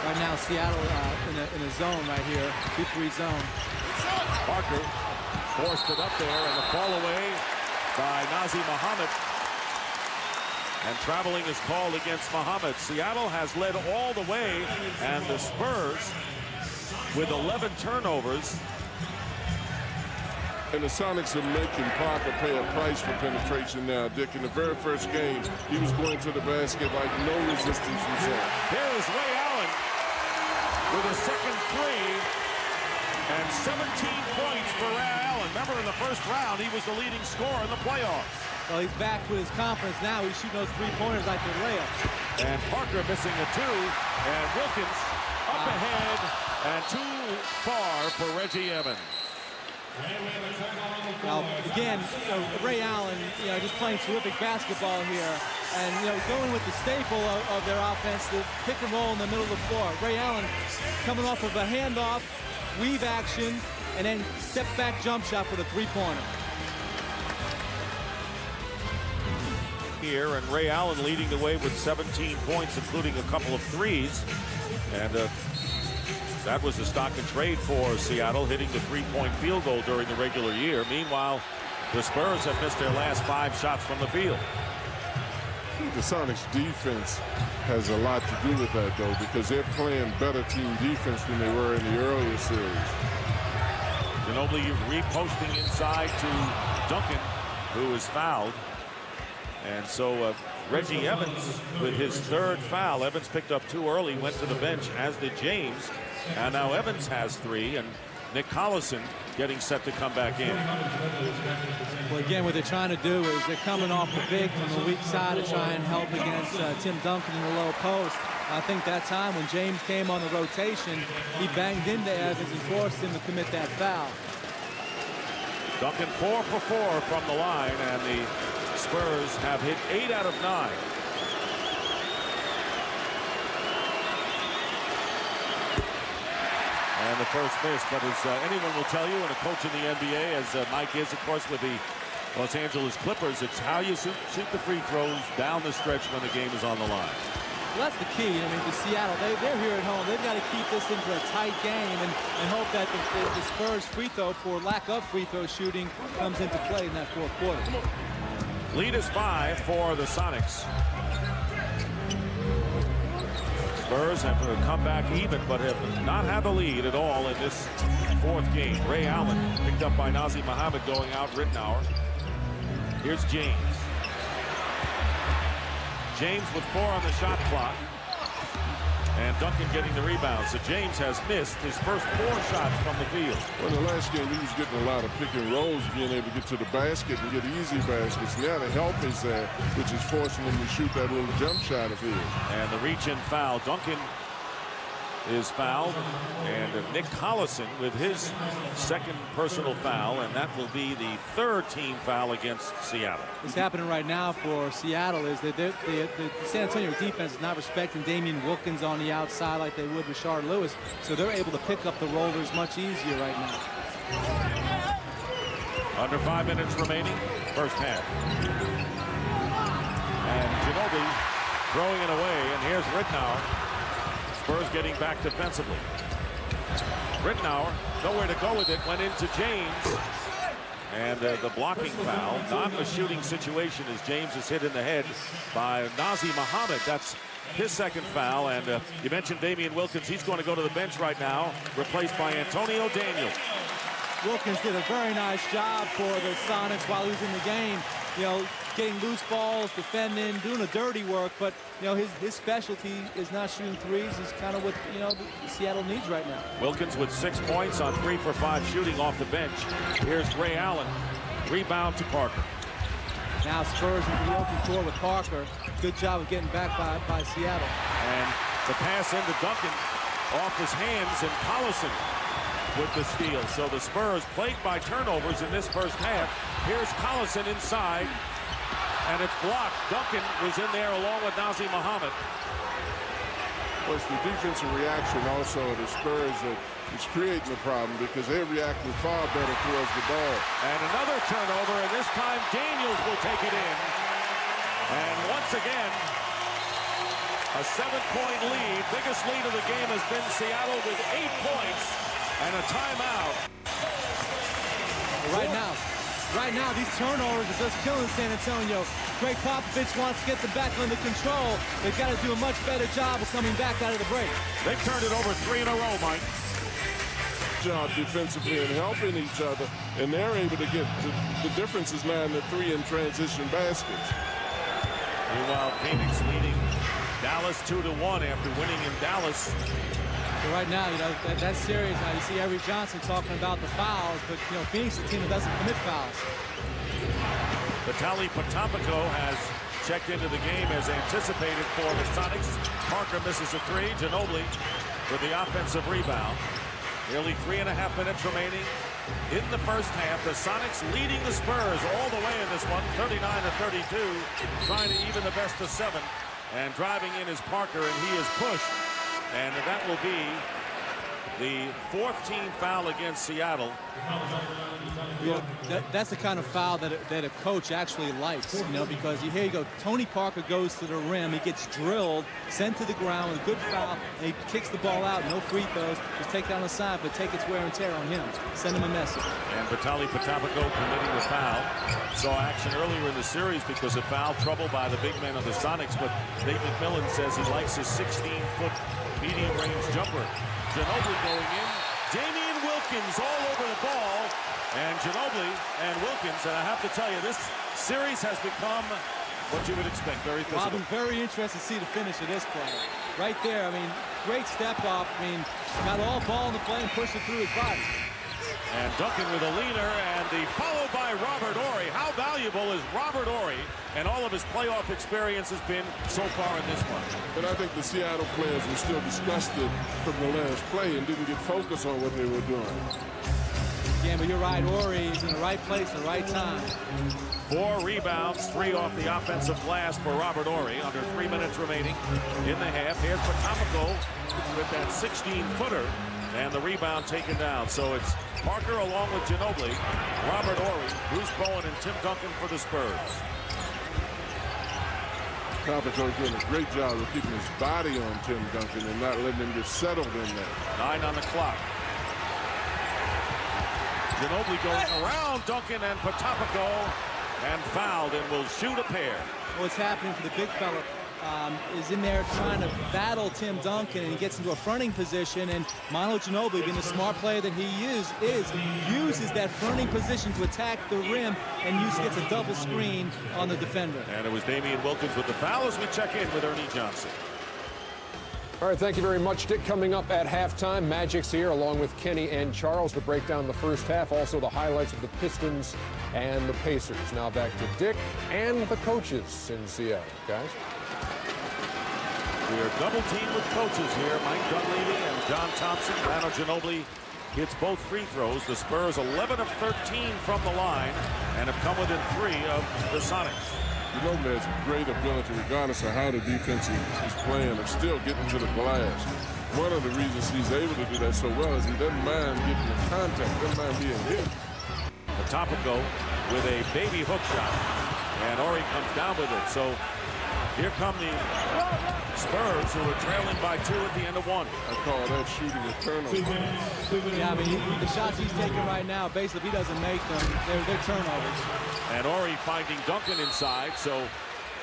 Right now, Seattle in a zone right here, 2-3 zone. Parker forced it up there, and the fall away by Nazr Muhammad. And traveling is called against Muhammad. Seattle has led all the way, and the Spurs with 11 turnovers. And the Sonics are making Parker pay a price for penetration now, Dick. In the very first game, he was going to the basket like no resistance was there. Here's Ray Allen with a second three, and 17 points for Ray Allen. Remember, in the first round, he was the leading scorer in the playoffs. Well, he's back with his confidence now. He's shooting those three-pointers like the layups. And Parker missing a two, and Wilkins up ahead, and too far for Reggie Evans. Now, again, Ray Allen, just playing terrific basketball here, and going with the staple of their offense, the pick and roll in the middle of the floor. Ray Allen coming off of a handoff, weave action, and then step back jump shot for the three-pointer. Here, and Ray Allen leading the way with 17 points, including a couple of threes, and that was the stock and trade for Seattle, hitting the three-point field goal during the regular year. Meanwhile, the Spurs have missed their last 5 shots from the field. I think the Sonics defense has a lot to do with that, though, because they're playing better team defense than they were in the earlier series. Ginobili reposting inside to Duncan, who is fouled. And so Reggie Evans with his 3rd foul. Evans picked up 2 early, went to the bench, as did James. And now Evans has 3, and Nick Collison getting set to come back in. Well, again, what they're trying to do is they're coming off the big from the weak side to try and help against Tim Duncan in the low post. I think that time when James came on the rotation, he banged into Evans and forced him to commit that foul. Duncan 4 for 4 from the line, and the Spurs have hit 8 out of 9. And the first miss, but as anyone will tell you, and a coach in the NBA, as Mike is, of course, with the Los Angeles Clippers, it's how you shoot the free throws down the stretch when the game is on the line. Well, that's the key. I mean, for Seattle, they're here at home. They've got to keep this into a tight game and hope that the Spurs free throw, for lack of free throw shooting, comes into play in that 4th quarter. Lead is 5 for the Sonics. Spurs have come back even, but have not had the lead at all in this 4th game. Ray Allen picked up by Nazr Muhammad going out Ridnour. Here's James. James with 4 on the shot clock. And Duncan getting the rebound. So James has missed his first 4 shots from the field. Well, in the last game, he was getting a lot of pick and rolls, being able to get to the basket and get easy baskets. Now the help is there, which is forcing him to shoot that little jump shot of his. And the reach-in foul. Duncan is fouled, and Nick Collison with his 2nd personal foul, and that will be the 3rd team foul against Seattle. What's happening right now for Seattle is that the San Antonio defense is not respecting Damian Wilkins on the outside like they would with Rashard Lewis, so they're able to pick up the rollers much easier right now. Under 5 minutes remaining, first half. And Ginobili throwing it away, and here's Ridnour. Spurs getting back defensively. Rittenauer, nowhere to go with it, went into James. And the blocking foul, not a shooting situation as James is hit in the head by Nazr Mohammed. That's his second foul. And you mentioned Damian Wilkins. He's going to go to the bench right now, replaced by Antonio Daniels. Wilkins did a very nice job for the Sonics while he was in the game. You know, getting loose balls, defending, doing the dirty work. But, you know, his specialty is not shooting threes. It's kind of what, you know, Seattle needs right now. Wilkins with 6 points on 3 for 5 shooting off the bench. Here's Ray Allen. Rebound to Parker. Now Spurs into the open floor with Parker. Good job of getting back by Seattle. And the pass into Duncan off his hands, and Collison with the steal. So the Spurs plagued by turnovers in this first half. Here's Collison inside, and it's blocked. Duncan was in there along with Nazr Mohammed. Well, it's the defensive reaction also of the Spurs that is creating the problem, because they're reacting far better towards the ball. And another turnover, and this time Daniels will take it in. And once again, a 7-point lead. Biggest lead of the game has been Seattle with 8 points and a timeout. Right now, these turnovers are just killing San Antonio. Greg Popovich wants to get them back under control. They've got to do a much better job of coming back out of the break. They've turned it over 3 in a row, Mike. Job defensively and helping each other, and they're able to get the difference is now in the 3 in transition baskets. Meanwhile, Phoenix leading Dallas 2-1 after winning in Dallas. So right now, you know, that series, now you see Avery Johnson talking about the fouls, but, you know, Phoenix is a team that doesn't commit fouls. Vitaly Potapico has checked into the game as anticipated for the Sonics. Parker misses a 3. Ginobili with the offensive rebound. Nearly 3.5 minutes remaining in the first half. The Sonics leading the Spurs all the way in this one, 39-32, trying to even the best of 7. And driving in is Parker, and he is pushed. And that will be the 4th team foul against Seattle. Yeah, that's the kind of foul that a coach actually likes, you know, because here you go. Tony Parker goes to the rim. He gets drilled, sent to the ground with a good foul, and he kicks the ball out. No free throws. Just take down the side, but take its wear and tear on him. Send him a message. And Vitaly Potapico committing the foul. Saw action earlier in the series because of foul trouble by the big man of the Sonics, but Nate McMillan says he likes his 16-foot medium-range jumper. Ginobili going in. Damian Wilkins all over the ball. And Ginobili and Wilkins, and I have to tell you, this series has become what you would expect, very physical. Well, I've been very interested to see the finish of this play. Right there, I mean, great step up. I mean, got all ball in the play and pushed it through his body. And Duncan with a leaner, and the follow by Robert Horry. How valuable is Robert Horry and all of his playoff experience has been so far in this one? But I think the Seattle players were still disgusted from the last play and didn't get focused on what they were doing. Yeah, but you're right. Horry is in the right place at the right time. 4 rebounds, 3 off the offensive glass for Robert Horry. Under 3 minutes remaining in the half. Here's Potapico with that 16-footer, and the rebound taken down. So it's Parker along with Ginobili, Robert Horry, Bruce Bowen, and Tim Duncan for the Spurs. Potapico doing a great job of keeping his body on Tim Duncan and not letting him get settled in there. 9 on the clock. Ginobili going around Duncan and Potapico, and fouled, and will shoot a pair. What's happening for the big fella is in there trying to battle Tim Duncan, and he gets into a fronting position, and Manu Ginobili, being the smart player that he uses that fronting position to attack the rim and gets a double screen on the defender. And it was Damian Wilkins with the foul as we check in with Ernie Johnson. All right, thank you very much, Dick. Coming up at halftime, Magic's here along with Kenny and Charles to break down the first half. Also the highlights of the Pistons and the Pacers. Now back to Dick and the coaches in Seattle, guys. We are double teamed with coaches here. Mike Dunleavy and John Thompson. Manu Ginobili hits both free throws. The Spurs 11 of 13 from the line and have come within 3 of the Sonics. Ginobili has a great ability, regardless of how the defense is playing, of still getting to the glass. One of the reasons he's able to do that so well is he doesn't mind getting in contact, doesn't mind being hit. Potapico with a baby hook shot, and Horry comes down with it. So Here come the Spurs, who are trailing by 2 at the end of 1. I call that shooting a turnover. Yeah, I mean, the shots he's taking right now, basically, if he doesn't make them, they're turnovers. And Ori finding Duncan inside, so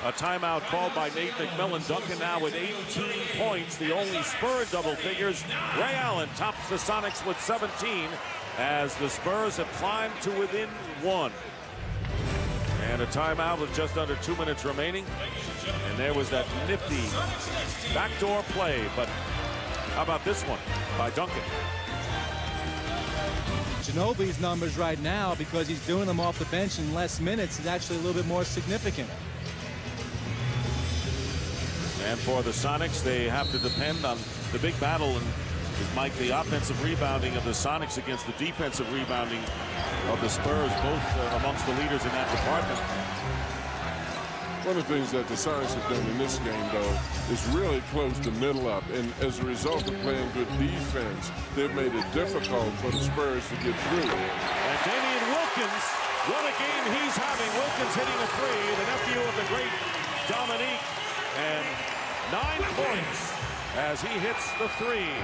a timeout called by Nate McMillan. Duncan now with 18 points, the only Spur double figures. Ray Allen tops the Sonics with 17 as the Spurs have climbed to within 1. And a timeout with just under 2 minutes remaining. And there was that nifty backdoor play, but how about this one by Duncan? Ginobili's numbers right now, because he's doing them off the bench in less minutes, is actually a little bit more significant. And for the Sonics, they have to depend on the big battle, and Mike, the offensive rebounding of the Sonics against the defensive rebounding of the Spurs, both amongst the leaders in that department. One of the things that the Sonics have done in this game, though, is really close the middle up. And as a result of playing good defense, they've made it difficult for the Spurs to get through. And Damian Wilkins, what a game he's having. Wilkins hitting a three, the nephew of the great Dominique. And 9 points as he hits the three.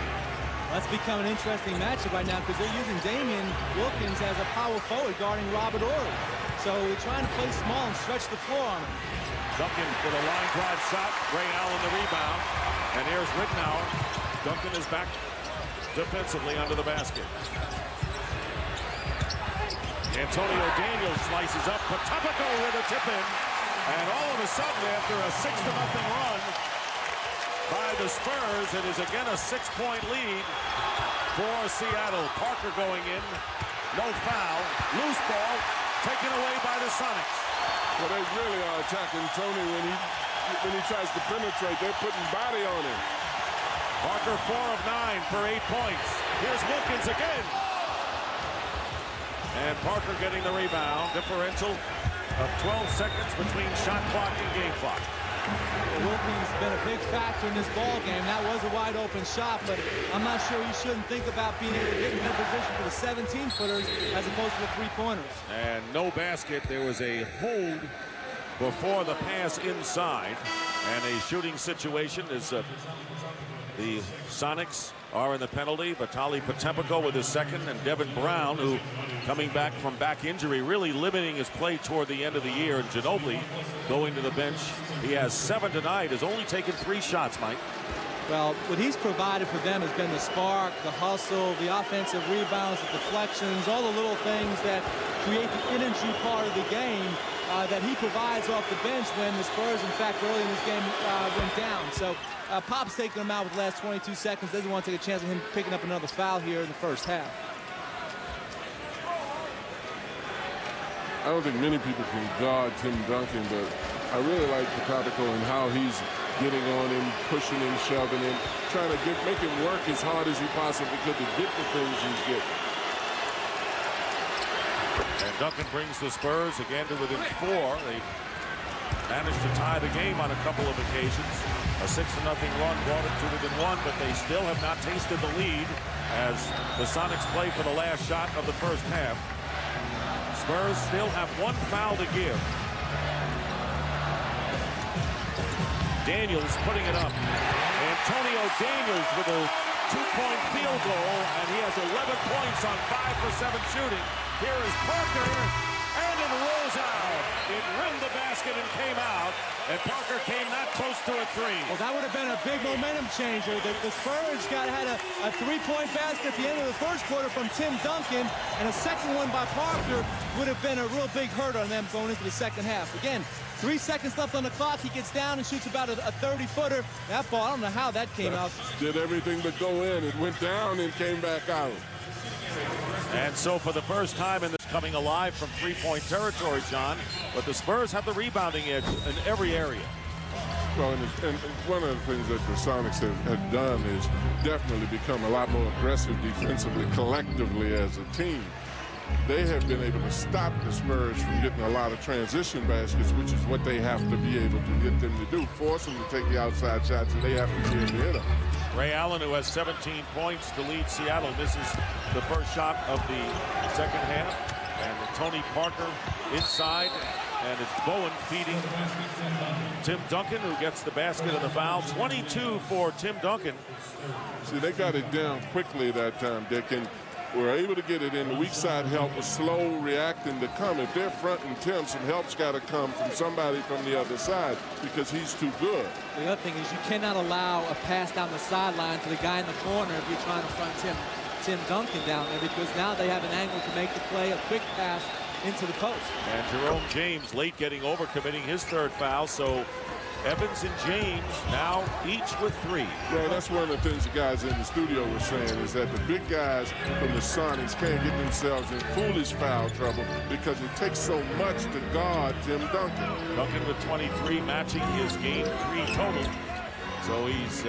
That's become an interesting matchup right now because they're using Damian Wilkins as a power forward guarding Robert Horry. So we're trying to play small and stretch the floor on him. Duncan with a line drive shot. Ray Allen the rebound. And here's Rittenauer. Duncan is back defensively under the basket. Antonio Daniels slices up. Patopico with a tip-in. And all of a sudden, after a 6-0 run by the Spurs, it is again a 6-point lead for Seattle. Parker going in. No foul. Loose ball taken away by the Sonics. Well, they really are attacking Tony when he tries to penetrate. They're putting body on him. Parker 4 of 9 for 8 points. Here's Wilkins again. And Parker getting the rebound. Differential of 12 seconds between shot clock and game clock. Wilkins has been a big factor in this ball game. That was a wide open shot, but I'm not sure you shouldn't think about being able to get in good position for the 17-footers as opposed to the three-pointers. And no basket. There was a hold before the pass inside. And a shooting situation is the Sonics are in the penalty. Vitaly Potemkin with his second, and Devin Brown, who coming back from back injury, really limiting his play toward the end of the year. And Ginobili going to the bench. He has 7 tonight, has only taken 3 shots, Mike. Well, what he's provided for them has been the spark, the hustle, the offensive rebounds, the deflections, all the little things that create the energy part of the game that he provides off the bench when the Spurs, in fact, early in this game went down. So Pop's taking him out with the last 22 seconds. Doesn't want to take a chance of him picking up another foul here in the first half. I don't think many people can guard Tim Duncan, but I really like Patopico and how he's getting on him, pushing him, shoving him, trying to make him work as hard as he possibly could to get the things he's getting. And Duncan brings the Spurs again to within 4. They managed to tie the game on a couple of occasions. A 6-0 run brought it to within 1, but they still have not tasted the lead as the Sonics play for the last shot of the first half. Spurs still have 1 foul to give. Daniels putting it up. Antonio Daniels with a 2-point field goal, and he has 11 points on 5 for 7 shooting. Here is Parker, and it rolls out. It rimmed the basket and came out, and Parker came that close to a 3. Well, that would have been a big momentum changer. The Spurs had a 3-point basket at the end of the first quarter from Tim Duncan, and a second one by Parker would have been a real big hurt on them going into the second half. Again, 3 seconds left on the clock. He gets down and shoots about a 30-footer. That ball, I don't know how that came out. Did everything but go in. It went down and came back out. And so for the first time in this coming alive from 3-point territory, John, but the Spurs have the rebounding edge in every area. Well, and one of the things that the Sonics have done is definitely become a lot more aggressive defensively, collectively as a team. They have been able to stop the Spurs from getting a lot of transition baskets, which is what they have to be able to get them to do, force them to take the outside shots, and they have to be able to hit them. Ray Allen, who has 17 points to lead Seattle, misses the first shot of the second half. And Tony Parker inside, And it's Bowen feeding Tim Duncan, who gets the basket of the foul. 22 for Tim Duncan. See, they got it down quickly that time, Dick, and were able to get it in. The weak side help was slow reacting to come. If they're fronting Tim, some help's got to come from somebody from the other side because he's too good. The other thing is you cannot allow a pass down the sideline to the guy in the corner if you're trying to front Tim Duncan down there, because now they have an angle to make the play, a quick pass into the post. And Jerome James late getting over, committing his third foul. So Evans and James now each with 3. Well, that's one of the things the guys in the studio were saying, is that the big guys from the Sonics can't get themselves in foolish foul trouble because it takes so much to guard Tim Duncan. Duncan with 23, matching his game 3 total. So he's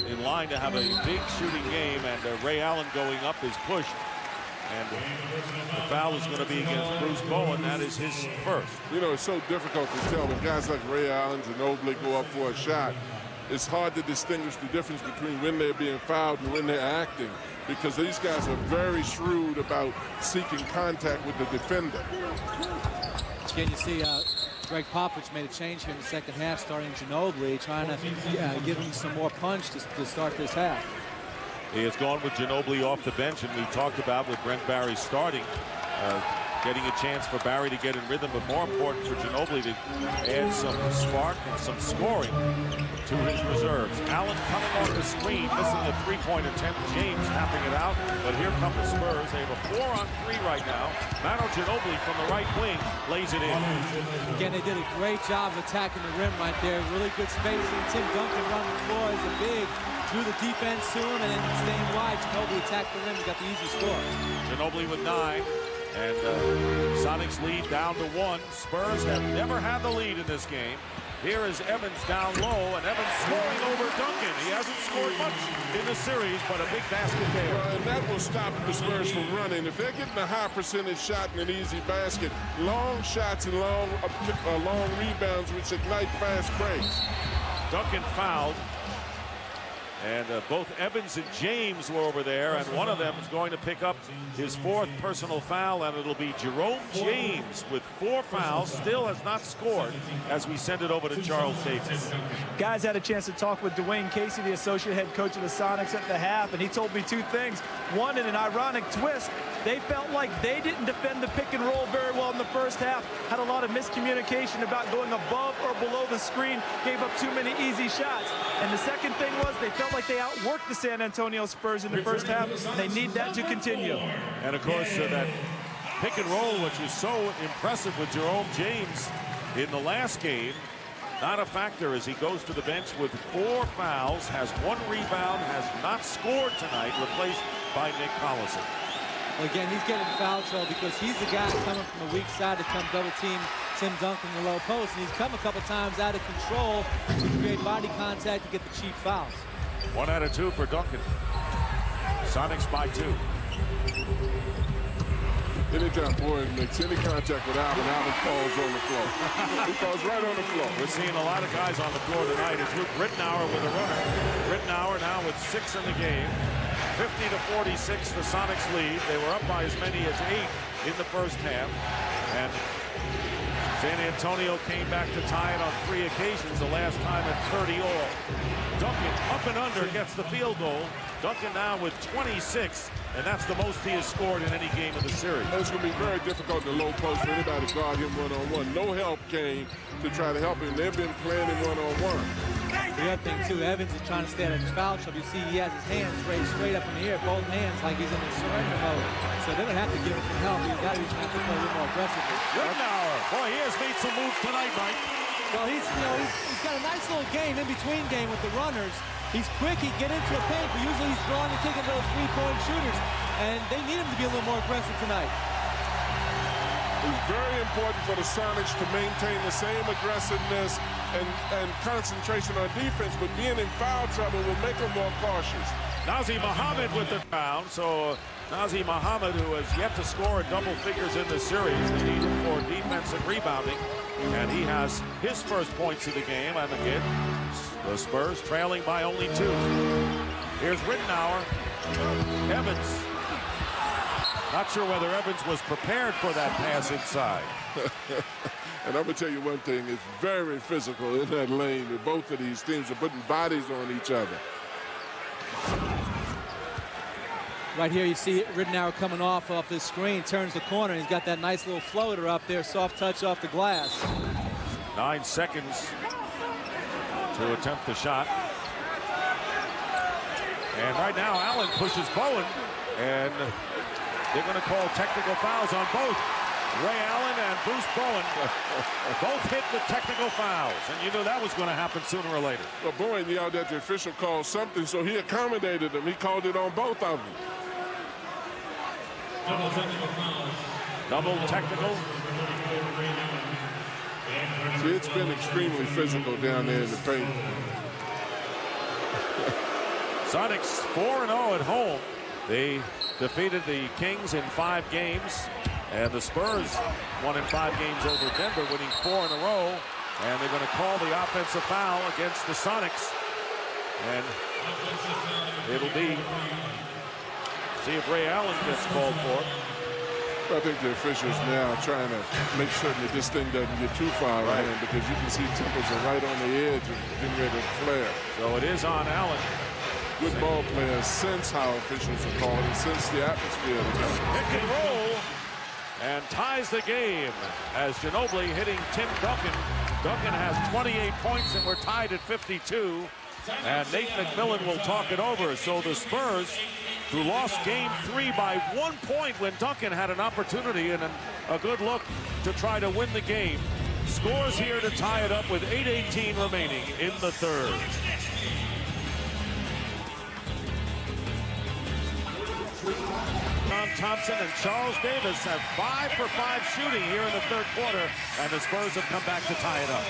in line to have a big shooting game, and Ray Allen going up is pushed. And the foul is going to be against Bruce Bowen. That is his first. You know, it's so difficult to tell when guys like Ray Allen and Ginobili go up for a shot. It's hard to distinguish the difference between when they're being fouled and when they're acting, because these guys are very shrewd about seeking contact with the defender. Again, you see Greg Popovich made a change here in the second half, starting Ginobili, trying to give him some more punch to start this half. He has gone with Ginobili off the bench, and we talked about with Brent Barry starting, getting a chance for Barry to get in rhythm, but more important for Ginobili to add some spark and some scoring to his reserves. Allen coming off the screen, missing a three-point attempt. James tapping it out, but here come the Spurs. They have a 4-on-3 right now. Manu Ginobili from the right wing lays it in. Again, they did a great job of attacking the rim right there. Really good spacing. Tim Duncan running the floor as a big. Threw the defense to him and then staying wide. Ginobili attacked the rim and got the easy score. Ginobili with 9. And Sonics lead down to 1. Spurs have never had the lead in this game. Here is Evans down low, and Evans scoring over Duncan. He hasn't scored much in the series, but a big basket there. And that will stop the Spurs from running. If they're getting a high percentage shot and an easy basket, long shots and long rebounds which ignite fast breaks. Duncan fouled. And both Evans and James were over there, and one of them is going to pick up his 4th personal foul, and it'll be Jerome James with 4 fouls, still has not scored, as we send it over to Charles Davis. Guys had a chance to talk with Dwayne Casey, the associate head coach of the Sonics, at the half, and he told me 2 things. One, in an ironic twist, they felt like they didn't defend the pick and roll very well in the first half, had a lot of miscommunication about going above or below the screen, gave up too many easy shots. And the second thing was they felt like they outworked the San Antonio Spurs in the first half. They need that to continue. And of course, that pick and roll, which is so impressive with Jerome James in the last game, not a factor as he goes to the bench with 4 fouls, has 1 rebound, has not scored tonight, replaced by Nick Collison. Well, again, he's getting foul trouble because he's the guy coming from the weak side to come double team Tim Duncan in the low post, and he's come a couple times out of control to create body contact to get the cheap fouls. 1 out of 2 for Duncan. Sonics by 2. Anytime Boyd makes any contact with Alvin, Alvin falls on the floor. He falls right on the floor. We're seeing a lot of guys on the floor tonight. It's Luke Rittenauer with a runner. Rittenauer now with 6 in the game. 50-46, the Sonics lead. They were up by as many as 8 in the first half. And San Antonio came back to tie it on 3 occasions, the last time at 30 all. Duncan up and under gets the field goal. Duncan now with 26, and that's the most he has scored in any game of the series. It's going to be very difficult in the low post for anybody to guard him one-on-one. No help came to try to help him. They've been playing him one-on-one. The other thing, too, Evans is trying to stay out of his foul trouble. You see he has his hands raised straight up in the air, both hands, like he's in a surrender mode. So they're going to have to give him some help. He's got to have to play a little more aggressively. Rittenauer, boy, he has made some moves tonight, Mike. Well, he's got a nice little game in between game with the runners. He's quick, he get into a paint, but usually he's drawing and kicking those 3-point shooters. And they need him to be a little more aggressive tonight. It's very important for the Sonics to maintain the same aggressiveness and concentration on defense, but being in foul trouble will make them more cautious. Nazr Mohammed with the foul. So Nazr Mohammed, who has yet to score in double figures in the series, they need him for defense and rebounding. And he has his first points of the game. And again, the Spurs trailing by only 2. Here's Rittenauer. Evans. Not sure whether Evans was prepared for that pass inside. And I'm going to tell you one thing, it's very physical in that lane. Both of these teams are putting bodies on each other. Right here you see Ridenour coming off this screen, turns the corner, and he's got that nice little floater up there, soft touch off the glass. 9 seconds to attempt the shot. And right now Allen pushes Bowen, and they're going to call technical fouls on both Ray Allen and Bruce Bowen. Both hit the technical fouls, and you knew that was going to happen sooner or later. Well, Bowen yelled that the official called something, so he accommodated him. He called it on both of them. Double technical. See, it's been extremely physical down there in the paint. Sonics 4-0 at home. They defeated the Kings in 5 games, and the Spurs won in 5 games over Denver, winning 4 in a row. And they're going to call the offensive foul against the Sonics, and it'll be, see if Ray Allen gets called for. I think the officials now are trying to make certain that this thing doesn't get too far right, because you can see tempers are right on the edge of getting ready to flare. So it is on Allen. Good ball players sense how officials are called and sense the atmosphere. Pick and roll, and ties the game as Ginobili hitting Tim Duncan. Duncan has 28 points, and we're tied at 52. And Nate McMillan will talk it over. So the Spurs, who lost game 3 by 1 point when Duncan had an opportunity and a good look to try to win the game, scores here to tie it up with 8:18 remaining in the third. Tom Thompson and Charles Davis have 5 for 5 shooting here in the third quarter, and the Spurs have come back to tie it up.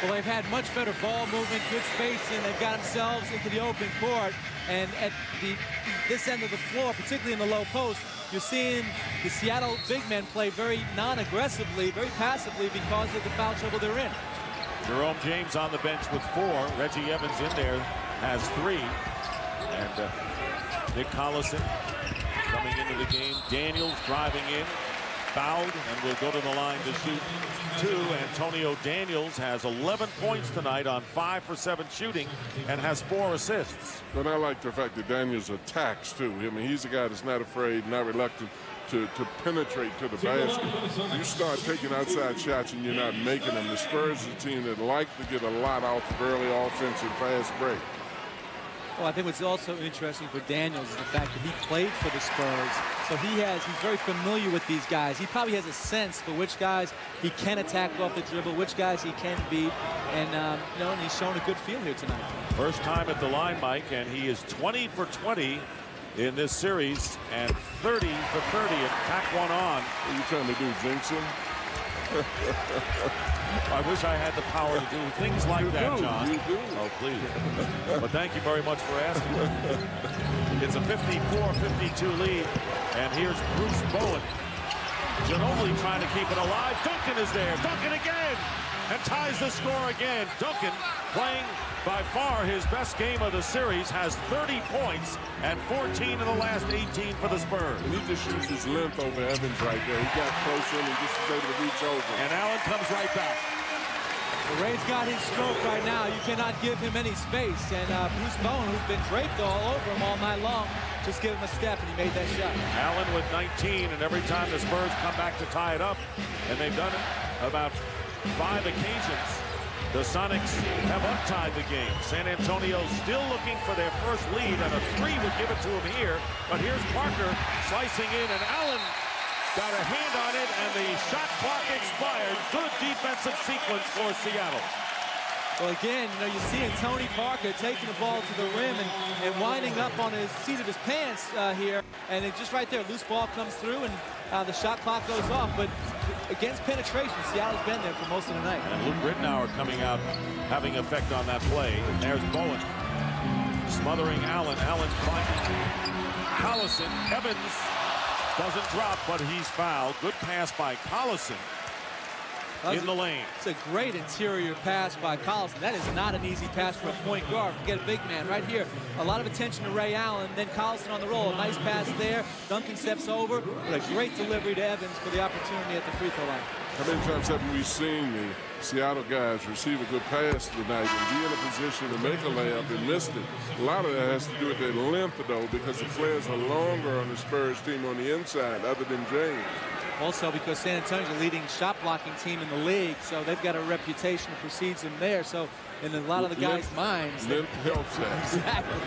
Well, they've had much better ball movement, good spacing. They've got themselves into the open court. And at this end of the floor, particularly in the low post, you're seeing the Seattle big men play very non-aggressively, very passively because of the foul trouble they're in. Jerome James on the bench with 4. Reggie Evans in there has 3. And Nick Collison coming into the game. Daniels driving in, fouled, and will go to the line to shoot 2. Antonio Daniels has 11 points tonight on 5 for 7 shooting and has 4 assists. But I like the fact that Daniels attacks too. I mean, he's a guy that's not afraid, not reluctant to penetrate to the basket. You start taking outside shots and you're not making them. The Spurs is a team that like to get a lot out of early offensive fast break. Well, I think what's also interesting for Daniels is the fact that he played for the Spurs. So he's very familiar with these guys. He probably has a sense for which guys he can attack off the dribble, which guys he can beat. And, and he's shown a good feel here tonight. First time at the line, Mike, and he is 20 for 20 in this series and 30 for 30 and tack one on. What are you trying to do, jinx him? I wish I had the power to do things like that, John. You do. Oh, please. But thank you very much for asking. It's a 54-52 lead, and here's Bruce Bowen. Ginobili trying to keep it alive. Duncan is there. Duncan again, and ties the score again. Duncan playing by far his best game of the series, has 30 points and 14 in the last 18 for the Spurs. And he just used his length over Evans right there. He got closer and he just was able to reach over. And Allen comes right back. Well, Ray's got his stroke right now. You cannot give him any space. And Bruce Bowen, who's been draped all over him all night long, just give him a step, and he made that shot. Allen with 19, and every time the Spurs come back to tie it up, and they've done it about 5 occasions, the Sonics have untied the game. San Antonio still looking for their first lead, and a 3 would give it to him here. But here's Parker slicing in, and Allen got a hand on it, and the shot clock expired. Good defensive sequence for Seattle. Well, again, you're seeing Tony Parker taking the ball to the rim and winding up on his seat of his pants here. And it just right there, loose ball comes through, and the shot clock goes off. But against penetration, Seattle's been there for most of the night. And Luke Ridenour coming out, having effect on that play. And there's Bowen smothering Allen. Allen finding Collison. Evans doesn't drop, but he's fouled. Good pass by Collison. in the lane. It's a great interior pass by Collison. That is not an easy pass for a point guard. Forget a big man right here. A lot of attention to Ray Allen. Then Collison on the roll. A nice pass there. Duncan steps over. But a great delivery to Evans for the opportunity at the free throw line. How many times have we seen the Seattle guys receive a good pass tonight and be in a position to make a layup and missed it? A lot of that has to do with their length, though, because the players are longer on the Spurs team on the inside, other than James. Also because San Antonio's the leading shot blocking team in the league, so they've got a reputation that precedes them there. So in a lot of the guys' minds, length helps that. Exactly.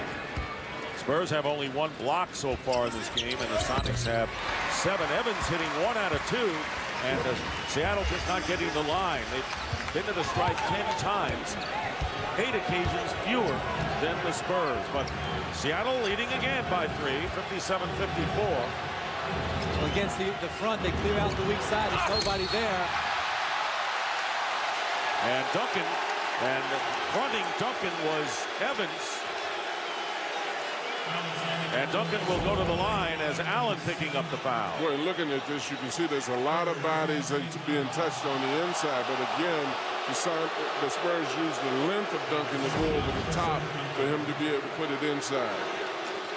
Spurs have only one block so far in this game, and the Sonics have 7. Evans hitting 1 out of 2, and Seattle just not getting the line. They've been to the stripe 10 times, 8 occasions fewer than the Spurs. But Seattle leading again by 3, 57-54. Against the front, they clear out the weak side. There's nobody there. And Duncan, and fronting Duncan was Evans. And Duncan will go to the line as Allen picking up the foul. Well, looking at this, you can see there's a lot of bodies being touched on the inside. But again, the Spurs use the length of Duncan to go over the top for him to be able to put it inside.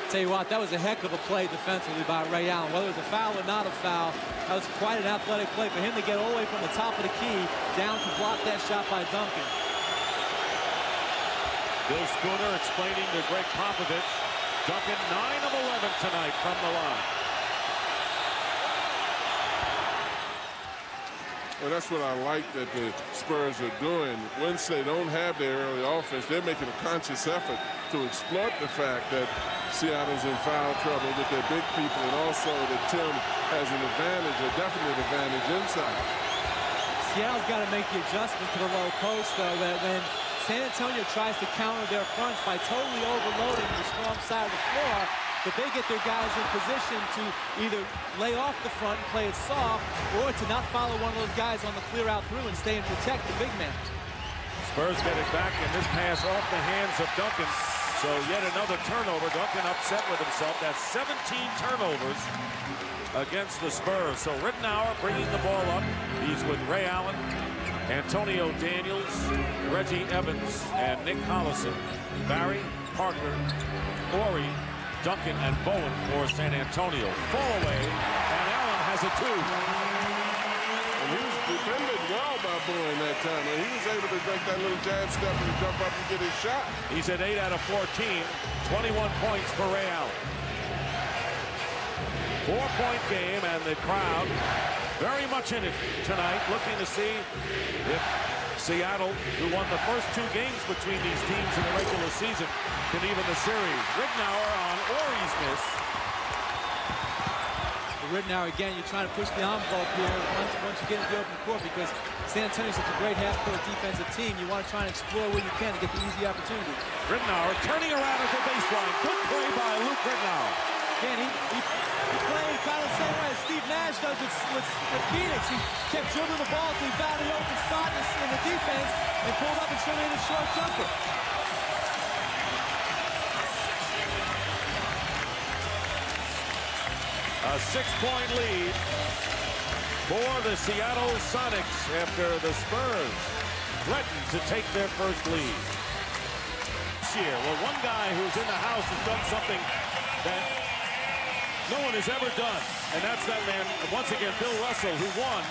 Tell you what, that was a heck of a play defensively by Ray Allen. Whether it was a foul or not a foul, that was quite an athletic play for him to get all the way from the top of the key down to block that shot by Duncan. Bill Spooner explaining to Greg Popovich. Duncan 9 of 11 tonight from the line. Well, that's what I like that the Spurs are doing. Once they don't have their early offense, they're making a conscious effort to exploit the fact that Seattle's in foul trouble with their big people, and also that Tim has an advantage, a definite advantage inside. Seattle's got to make the adjustment to the low post, though, that when San Antonio tries to counter their fronts by totally overloading the strong side of the floor, that they get their guys in position to either lay off the front and play it soft, or to not follow one of those guys on the clear out through and stay and protect the big man. Spurs get it back, and this pass off the hands of Duncan. So yet another turnover. Duncan upset with himself. That's 17 turnovers against the Spurs. So Rittenauer bringing the ball up. He's with Ray Allen, Antonio Daniels, Reggie Evans, and Nick Collison. Barry, Parker, Horry, Duncan, and Bowen for San Antonio. Fall away, and Allen has a 2. And he was defended well by Bowen that time. And he was able to make that little jab step and jump up and get his shot. He's at 8 out of 14, 21 points for Ray Allen. 4-point game, and the crowd very much in it tonight, looking to see if Seattle, who won the first 2 games between these teams in the regular season, can even the series. Rittenauer on Horry's miss. Rittenauer, again, you're trying to push the envelope here once you get into the open court, because San Antonio's such a great half-court defensive team. You want to try and explore where you can to get the easy opportunity. Rittenauer turning around at the baseline. Good play by Luke Rittenauer. Again, he played kind of the same way as Steve Nash does with Phoenix. He kept dribbling the ball until he found the open spot in the defense and pulled up and straight in a short jumper. A 6-point lead for the Seattle Sonics after the Spurs threatened to take their first lead. This year, well, one guy who's in the house has done something that no one has ever done, and that's that man, once again, Bill Russell, who won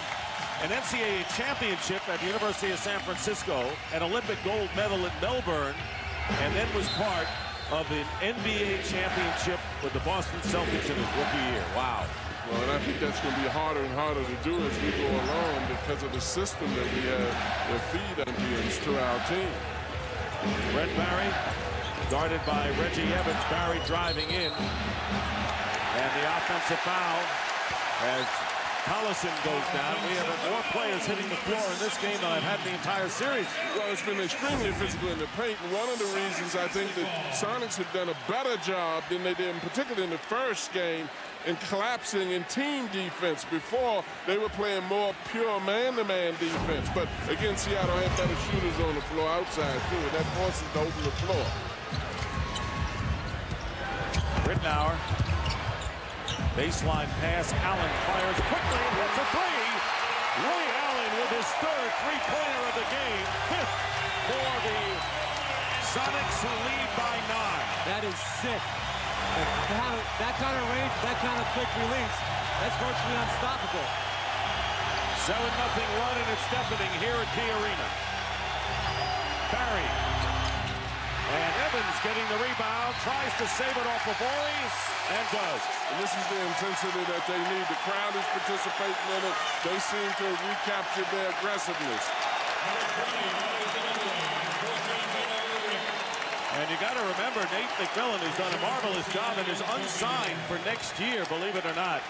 an NCAA championship at the University of San Francisco, an Olympic gold medal at Melbourne, and then was part of an NBA championship with the Boston Celtics in his rookie year. Wow. Well, and I think that's going to be harder and harder to do as we go along because of the system that we have that feed Indians to our team. Brett Barry, guarded by Reggie Evans. Barry driving in. And the offensive foul as Collison goes down. We have more players hitting the floor in this game than I've had the entire series. Well, it's been extremely physical in the paint, and one of the reasons I think that Sonics have done a better job than they did, particularly in the first game, in collapsing in team defense. Before, they were playing more pure man-to-man defense. But again, Seattle had better shooters on the floor outside, too, and that forces to open the floor. Rittenauer. Baseline pass. Allen fires quickly and hits a 3. Ray Allen with his third three-pointer of the game, fifth for the Sonics, who lead by 9. That is sick. That kind of range, that kind of quick release, that's virtually unstoppable. 7-0 run, and it's deafening here at Key Arena. Barry. And Evans getting the rebound, tries to save it off of Voorhees, and does. And this is the intensity that they need. The crowd is participating in it. They seem to have recaptured their aggressiveness. And you got to remember, Nate McMillan has done a marvelous job and is unsigned for next year, believe it or not.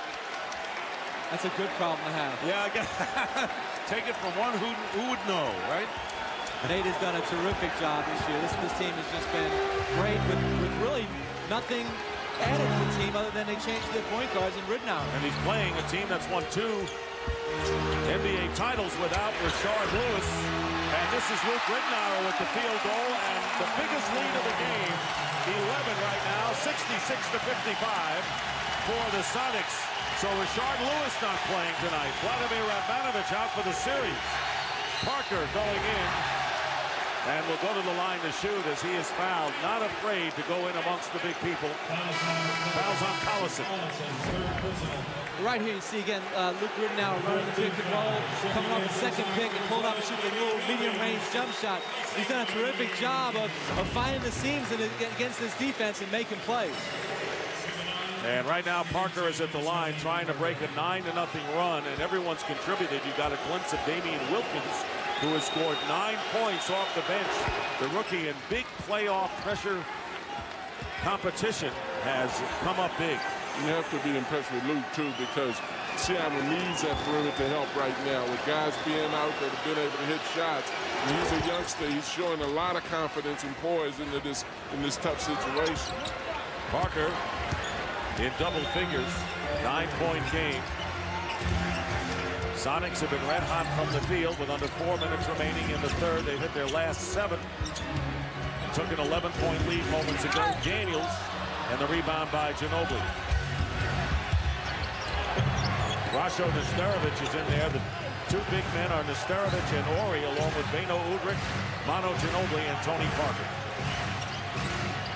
That's a good problem to have. Yeah, I guess. Take it from one who would know, right? Nate has done a terrific job this year. This team has just been great with really nothing added to the team other than they changed their point guards in Ridnour. And he's playing a team that's won 2 NBA titles without Rashard Lewis. And this is Luke Ridnour with the field goal and the biggest lead of the game, 11 right now, 66-55 for the Sonics. So Rashard Lewis not playing tonight. Vladimir Radmanovic out for the series. Parker going in. And will go to the line to shoot as he is fouled. Not afraid to go in amongst the big people. Fouls on Collison. Right here you see again Luke Ridnour running the pick and roll, coming off the second pick and pulling off and shooting a little medium-range jump shot. He's done a terrific job of finding the seams against this defense and making plays. And right now Parker is at the line trying to break a 9-0 run, and everyone's contributed. You got a glimpse of Damian Wilkins, who has scored 9 points off the bench. The rookie in big playoff pressure competition has come up big. You have to be impressed with Luke, too, because Seattle needs that perimeter help right now. With guys being out that have been able to hit shots. And he's a youngster. He's showing a lot of confidence and poise into this tough situation. Parker in double figures, 9-point game. Sonics have been red hot from the field with under 4 minutes remaining in the third. They've hit their last 7. Took an 11-point lead moments ago. Daniels, and the rebound by Ginobili. Rasho Nesterovic is in there. The 2 big men are Nesterovic and Ori, along with Beno Udrih, Manu Ginobili, and Tony Parker.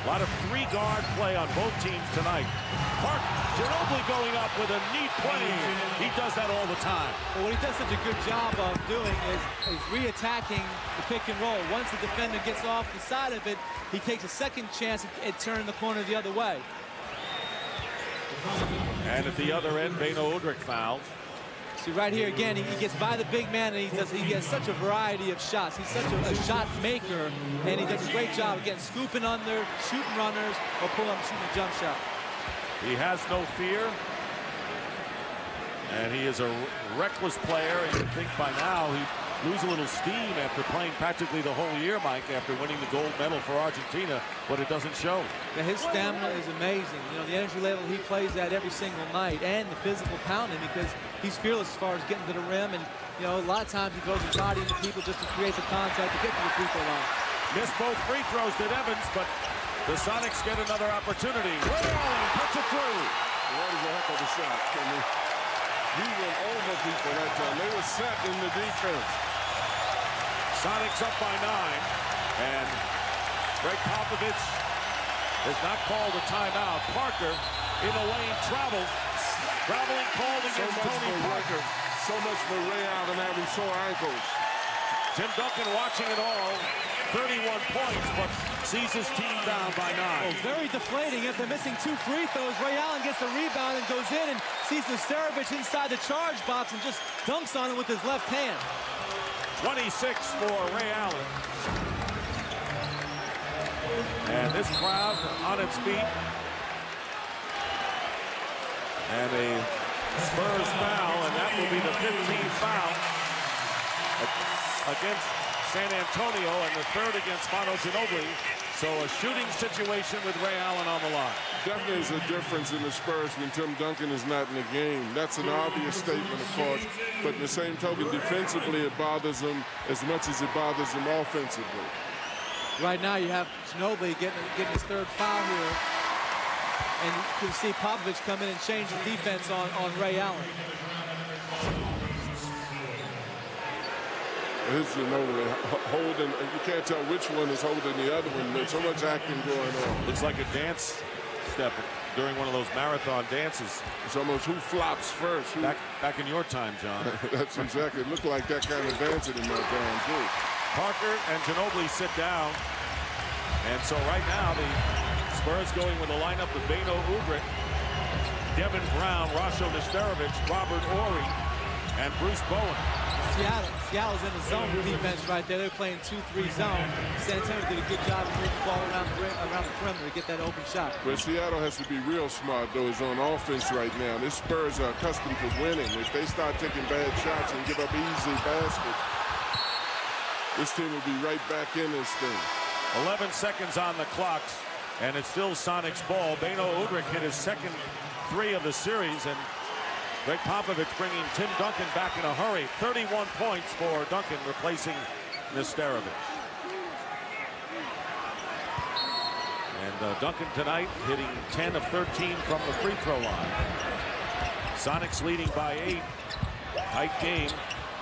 A lot of 3-guard play on both teams tonight. Ginobili going up with a neat play. He does that all the time. Well, what he does such a good job of doing is re-attacking the pick and roll. Once the defender gets off the side of it, he takes a second chance at turning the corner the other way. And at the other end, Beno Udrih fouls. See, right here again, he gets by the big man, and he has such a variety of shots. He's such a shot maker, and he does a great job of getting scooping under, shooting runners, or pulling up shooting a jump shot. He has no fear, and he is a reckless player. And you'd think by now he'd lose a little steam after playing practically the whole year, Mike, after winning the gold medal for Argentina, but it doesn't show. Now, his stamina is amazing. You know, the energy level he plays at every single night, and the physical pounding, because he's fearless as far as getting to the rim. And, you know, a lot of times he throws his body into people just to create the contact to get to the free throw line. Missed both free throws, did Evans, but the Sonics get another opportunity. Ray Allen puts it through. That is a heck of a shot. I mean, he went over people that time. They were set in the defense. Sonics up by 9, and Greg Popovich has not called a timeout. Parker in the lane travels. Traveling called against Tony Parker. So much for Ray Allen having sore ankles. Tim Duncan watching it all. 31 points, but sees his team down by 9. Oh, very deflating. After missing 2 free throws, Ray Allen gets the rebound and goes in and sees Nesterovic inside the charge box and just dunks on him with his left hand. 26 for Ray Allen. And this crowd on its feet. And a Spurs foul, and that will be the 15th foul against San Antonio, and the 3rd against Manu Ginobili. So a shooting situation with Ray Allen on the line. Definitely is a difference in the Spurs when Tim Duncan is not in the game. That's an obvious statement, of course. But in the same token, defensively, it bothers them as much as it bothers them offensively. Right now, you have Ginobili getting his 3rd foul here. And you can see Popovich come in and change the defense on Ray Allen. His Ginobili holding, you can't tell which one is holding the other one. There's so much acting going on. Looks like a dance step during one of those marathon dances. It's almost who flops first. Back in your time, John. That's exactly, it looked like that kind of dancing in my time, too. Parker and Ginobili sit down. And so right now, the Spurs going with a lineup of Beno Udrih, Devin Brown, Rasho Nesterovic, Robert Horry, and Bruce Bowen. Seattle's in the zone defense right there. They're playing 2-3 zone. San Antonio did a good job of moving the ball around the perimeter to get that open shot. But Seattle has to be real smart, though, is on offense right now. The Spurs are accustomed to winning. If they start taking bad shots and give up easy baskets, this team will be right back in this thing. 11 seconds on the clock, and it's still Sonics ball. Beno Udrih hit his second 3 of the series, and Greg Popovich bringing Tim Duncan back in a hurry. 31 points for Duncan, replacing Nesterovic. And Duncan tonight hitting 10 of 13 from the free throw line. Sonics leading by 8. Tight game.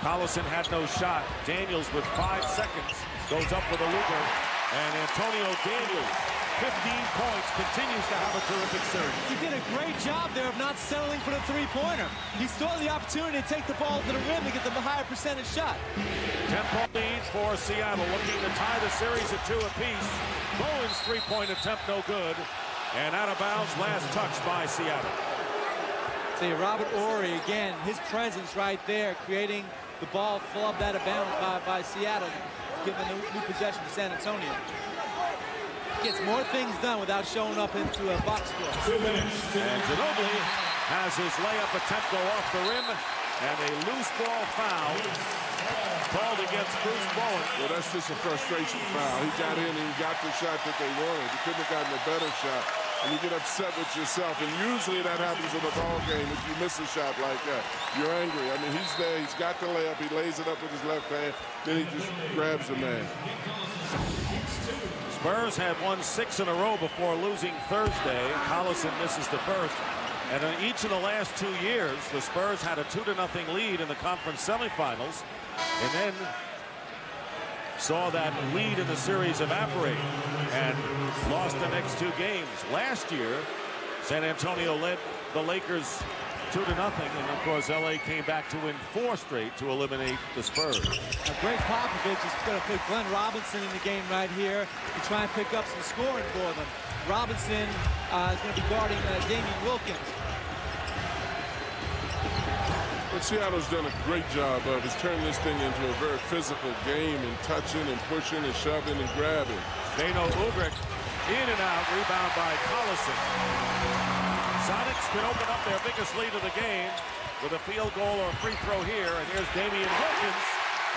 Collison had no shot. Daniels with 5 seconds goes up with a looper. And Antonio Daniels, 15 points, continues to have a terrific series. He did a great job there of not settling for the three-pointer. He saw the opportunity to take the ball to the rim to get the higher percentage shot. 10-point lead for Seattle, looking to tie the series at 2 apiece. Bowen's three-point attempt no good. And out of bounds, last touch by Seattle. See, Robert Horry, again, his presence right there, creating the ball flubbed out of bounds by Seattle, giving a new possession to San Antonio. Gets more things done without showing up into a box score. 2 minutes. And Ginobili has his layup attempt go off the rim, and a loose ball foul called against Bruce Bowen. Well, that's just a frustration foul. He got in and he got the shot that they wanted. He couldn't have gotten a better shot. And you get upset with yourself. And usually that happens in a ball game if you miss a shot like that. You're angry. I mean, he's there. He's got the layup. He lays it up with his left hand. Then he just grabs the man. Spurs had won 6 in a row before losing Thursday. Collison misses the first. And in each of the last 2 years, the Spurs had a 2-0 lead in the conference semifinals, and then saw that lead in the series evaporate and lost the next 2 games. Last year, San Antonio led the Lakers 2-0, and of course LA came back to win 4 straight to eliminate the Spurs. Now, Greg Popovich is going to put Glenn Robinson in the game right here to try and pick up some scoring for them. Robinson is going to be guarding Damian Wilkins. What Seattle's done a great job of is turning this thing into a very physical game and touching and pushing and shoving and grabbing. Beno Udrih in and out, rebound by Collison. Sonics can open up their biggest lead of the game with a field goal or a free throw here. And here's Damian Wilkins.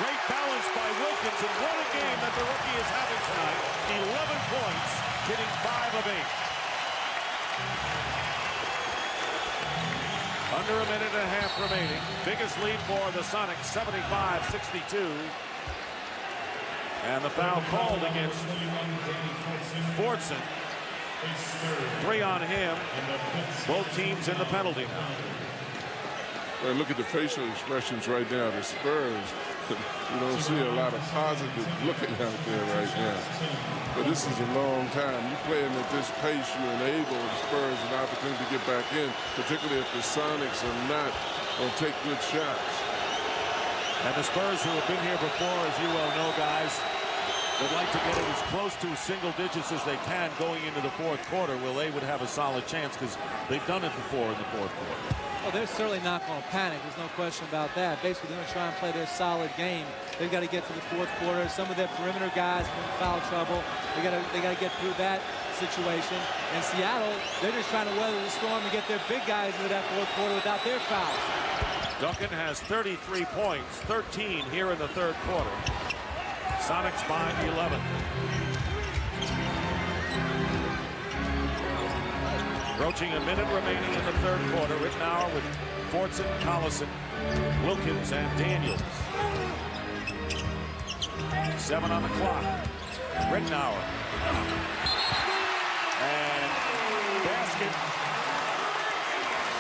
Great balance by Wilkins, and what a game that the rookie is having tonight. 11 points, hitting 5 of 8. Under a minute and a half remaining. Biggest lead for the Sonics, 75-62. And the foul called against Fordson. 3 on him. Both teams in the penalty now. Well, look at the facial expressions right now. The Spurs, you don't see a lot of positive looking out there right now. But this is a long time. You playing at this pace, you enable the Spurs an opportunity to get back in, particularly if the Sonics are not going to take good shots. And the Spurs, who have been here before, as you well know, guys, would like to get it as close to single digits as they can going into the 4th quarter, where they would have a solid chance because they've done it before in the 4th quarter. Well, they're certainly not going to panic. There's no question about that. Basically, they're going to try and play their solid game. They've got to get to the 4th quarter. Some of their perimeter guys are in foul trouble. They got to get through that situation. And Seattle, they're just trying to weather the storm and get their big guys into that 4th quarter without their fouls. Duncan has 33 points, 13 here in the 3rd quarter. Sonics by 11. Approaching a minute remaining in the 3rd quarter. Rittenauer with Fordson, Collison, Wilkins, and Daniels. 7 on the clock. Rittenauer. And basket.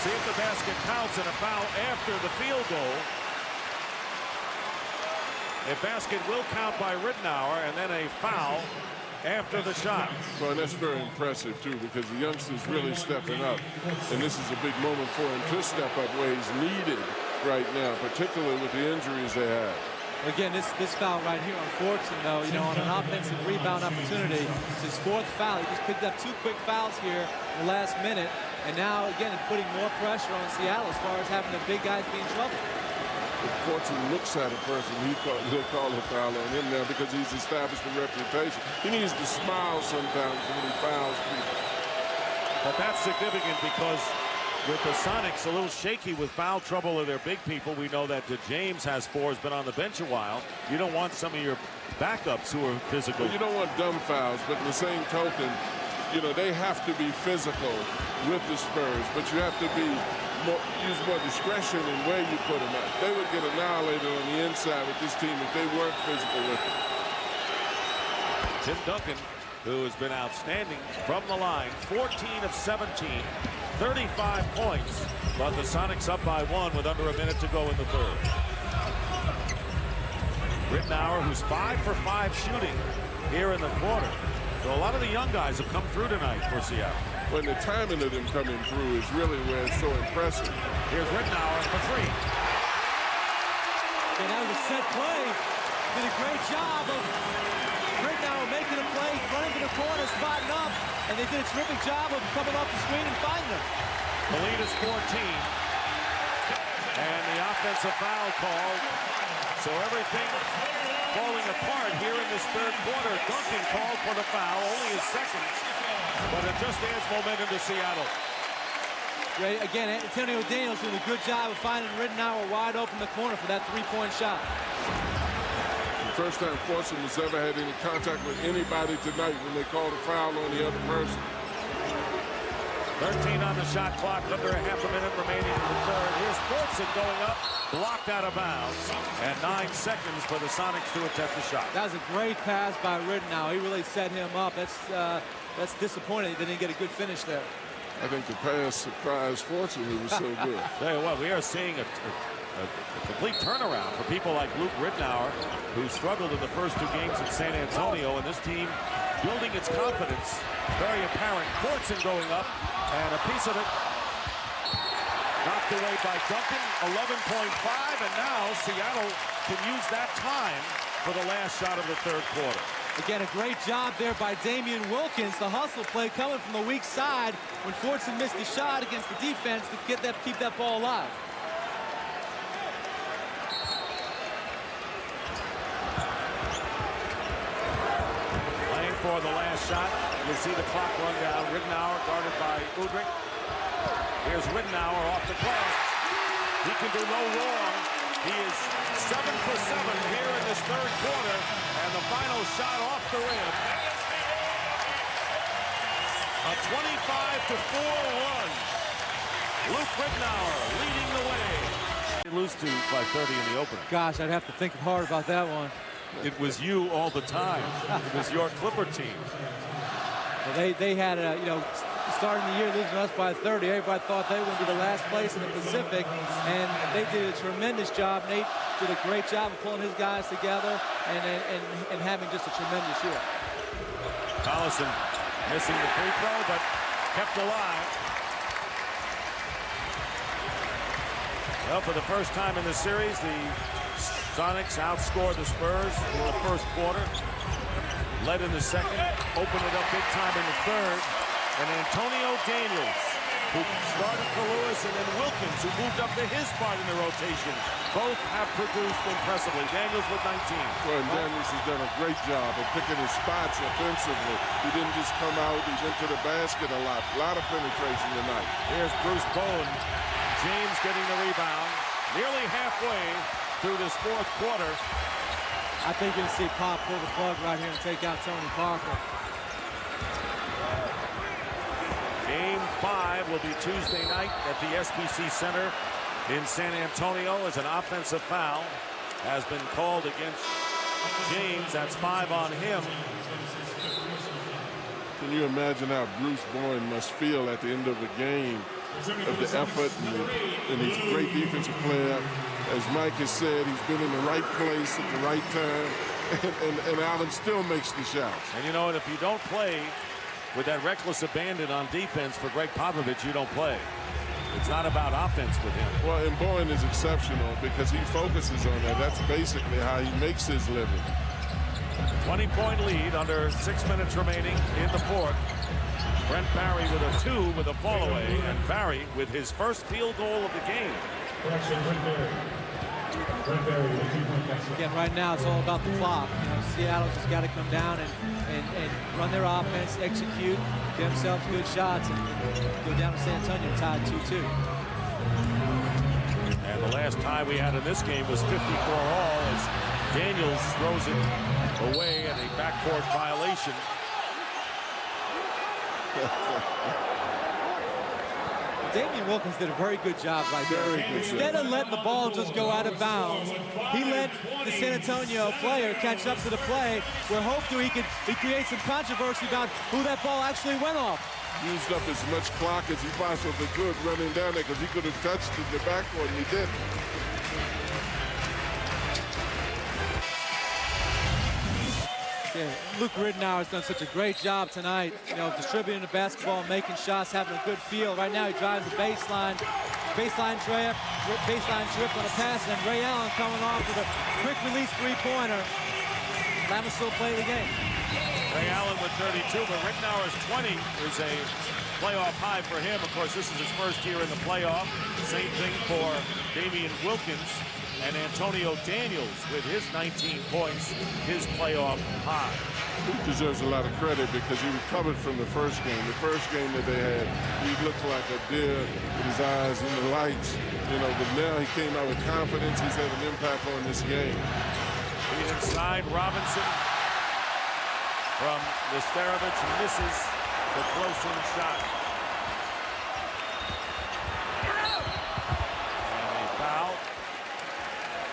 See if the basket counts, and a foul after the field goal. A basket will count by Rittenauer, and then a foul after the shot. Well, and that's very impressive, too, because the youngster's really stepping up. And this is a big moment for him to step up where he's needed right now, particularly with the injuries they have. Again, this foul right here on Fortson, though, you know, on an offensive rebound opportunity. It's his 4th foul. He just picked up 2 quick fouls here in the last minute. And now, again, it's putting more pressure on Seattle as far as having the big guys be in trouble. If Fortson looks at a person, he'll call a foul on him now because he's established a reputation. He needs to smile sometimes when he fouls people. But that's significant because with the Sonics a little shaky with foul trouble of their big people. We know that James has 4, has been on the bench a while. You don't want some of your backups who are physical. Well, you don't want dumb fouls, but in the same token, you know, they have to be physical with the Spurs, but you have to use more discretion in where you put them at. They would get annihilated on the inside with this team if they weren't physical with them. Tim Duncan, who has been outstanding from the line, 14 of 17, 35 points, but the Sonics up by 1 with under a minute to go in the 3rd. Rittenauer, who's 5 for 5 shooting here in the quarter. So a lot of the young guys have come through tonight for Seattle. When the timing of them coming through is really where it's so impressive. Here's Rittenauer for 3. And that was a set play. Did a great job of Rittenauer making a play, running to the corner, spotting up, and they did a terrific job of coming off the screen and finding them. The lead is 14. And the offensive foul called. So everything falling apart here in this 3rd quarter. Duncan called for the foul, only his 2nd, but it just adds momentum to Seattle. Great. Again, Antonio Daniels doing a good job of finding Rittenauer wide open in the corner for that 3-point shot. The first time Fortson has ever had any contact with anybody tonight when they called a foul on the other person. 13 on the shot clock, under a half a minute remaining in the 3rd. Here's Fortson going up, blocked out of bounds, and 9 seconds for the Sonics to attempt the shot. That was a great pass by Rittenauer. He really set him up. That's disappointing. They didn't get a good finish there. I think the pass surprised Fortson. It was so good. Tell you what, we are seeing a complete turnaround for people like Luke Rittenauer, who struggled in the first 2 games in San Antonio, and this team building its confidence. Very apparent. Fortson going up, and a piece of it knocked away by Duncan, 11.5, and now Seattle can use that time for the last shot of the 3rd quarter. Again, a great job there by Damian Wilkins. The hustle play coming from the weak side when Fortson missed the shot against the defense to keep that ball alive. Playing for the last shot. You see the clock run down. Rittenauer guarded by Udrich. Here's Rittenauer off the glass. He can do no wrong. He is 7 for 7 here in this 3rd quarter, and the final shot off the rim. A 25-4 run. Luke Rittenauer leading the way. They lose to by 30 in the opener. Gosh, I'd have to think hard about that one. It was you all the time. It was your Clipper team. Well, they had starting the year losing us by 30. Everybody thought they would be the last place in the Pacific, and they did a tremendous job. Nate did a great job of pulling his guys together and having just a tremendous year. Collison missing the free throw, but kept alive. Well, for the first time in the series, the Sonics outscored the Spurs in the 1st quarter. Led in the 2nd, opened it up big time in the 3rd. And Antonio Daniels, who started for Lewis, and then Wilkins, who moved up to his spot in the rotation. Both have produced impressively. Daniels with 19. Well, Daniels has done a great job of picking his spots offensively. He didn't just come out, he went to the basket a lot of penetration tonight. Here's Bruce Bowen. James getting the rebound. Nearly halfway through this 4th quarter. I think you'll see Pop pull the plug right here and take out Tony Parker. Game 5 will be Tuesday night at the SBC Center in San Antonio as an offensive foul has been called against James. That's 5 on him. Can you imagine how Bruce Bowen must feel at the end of the game, of the effort and he's a great defensive player, As Mike has said, he's been in the right place at the right time, and Allen still makes the shots. And you know, and if you don't play with that reckless abandon on defense for Greg Popovich, you don't play. It's not about offense with him. Well, and Bowen is exceptional because he focuses on that. That's basically how he makes his living. 20-point lead under 6 minutes remaining in the fourth. Brent Barry with a 2 with a fall away, and Barry with his first field goal of the game. Again, right now it's all about the clock. You know, Seattle's just got to come down and run their offense, execute, get themselves good shots, and go down to San Antonio tied 2-2. And the last tie we had in this game was 54 all as Daniels throws it away and a backcourt violation. Damian Wilkins did a very good job right there. Instead of letting the ball just go out of bounds, he let the San Antonio player catch up to the play. We're hoping he create some controversy about who that ball actually went off. Used up as much clock as he possibly could running down there because he could have touched it in the backcourt and he didn't. Yeah, Luke Ridnour has done such a great job tonight, you know, distributing the basketball, making shots, having a good feel. Right now he drives the baseline trip on a pass, and Ray Allen coming off with a quick release three-pointer. Lamb still play the game. Ray Allen with 32, but Ridnour's 20 is a playoff high for him. Of course, this is his first year in the playoff. Same thing for Damian Wilkins. And Antonio Daniels with his 19 points, his playoff high. He deserves a lot of credit because he recovered from the first game. The first game that they had, he looked like a deer with his eyes in the lights, you know, but now he came out with confidence. He's had an impact on this game. He's inside. Robinson from Listerovich misses the close-in shot. And a foul.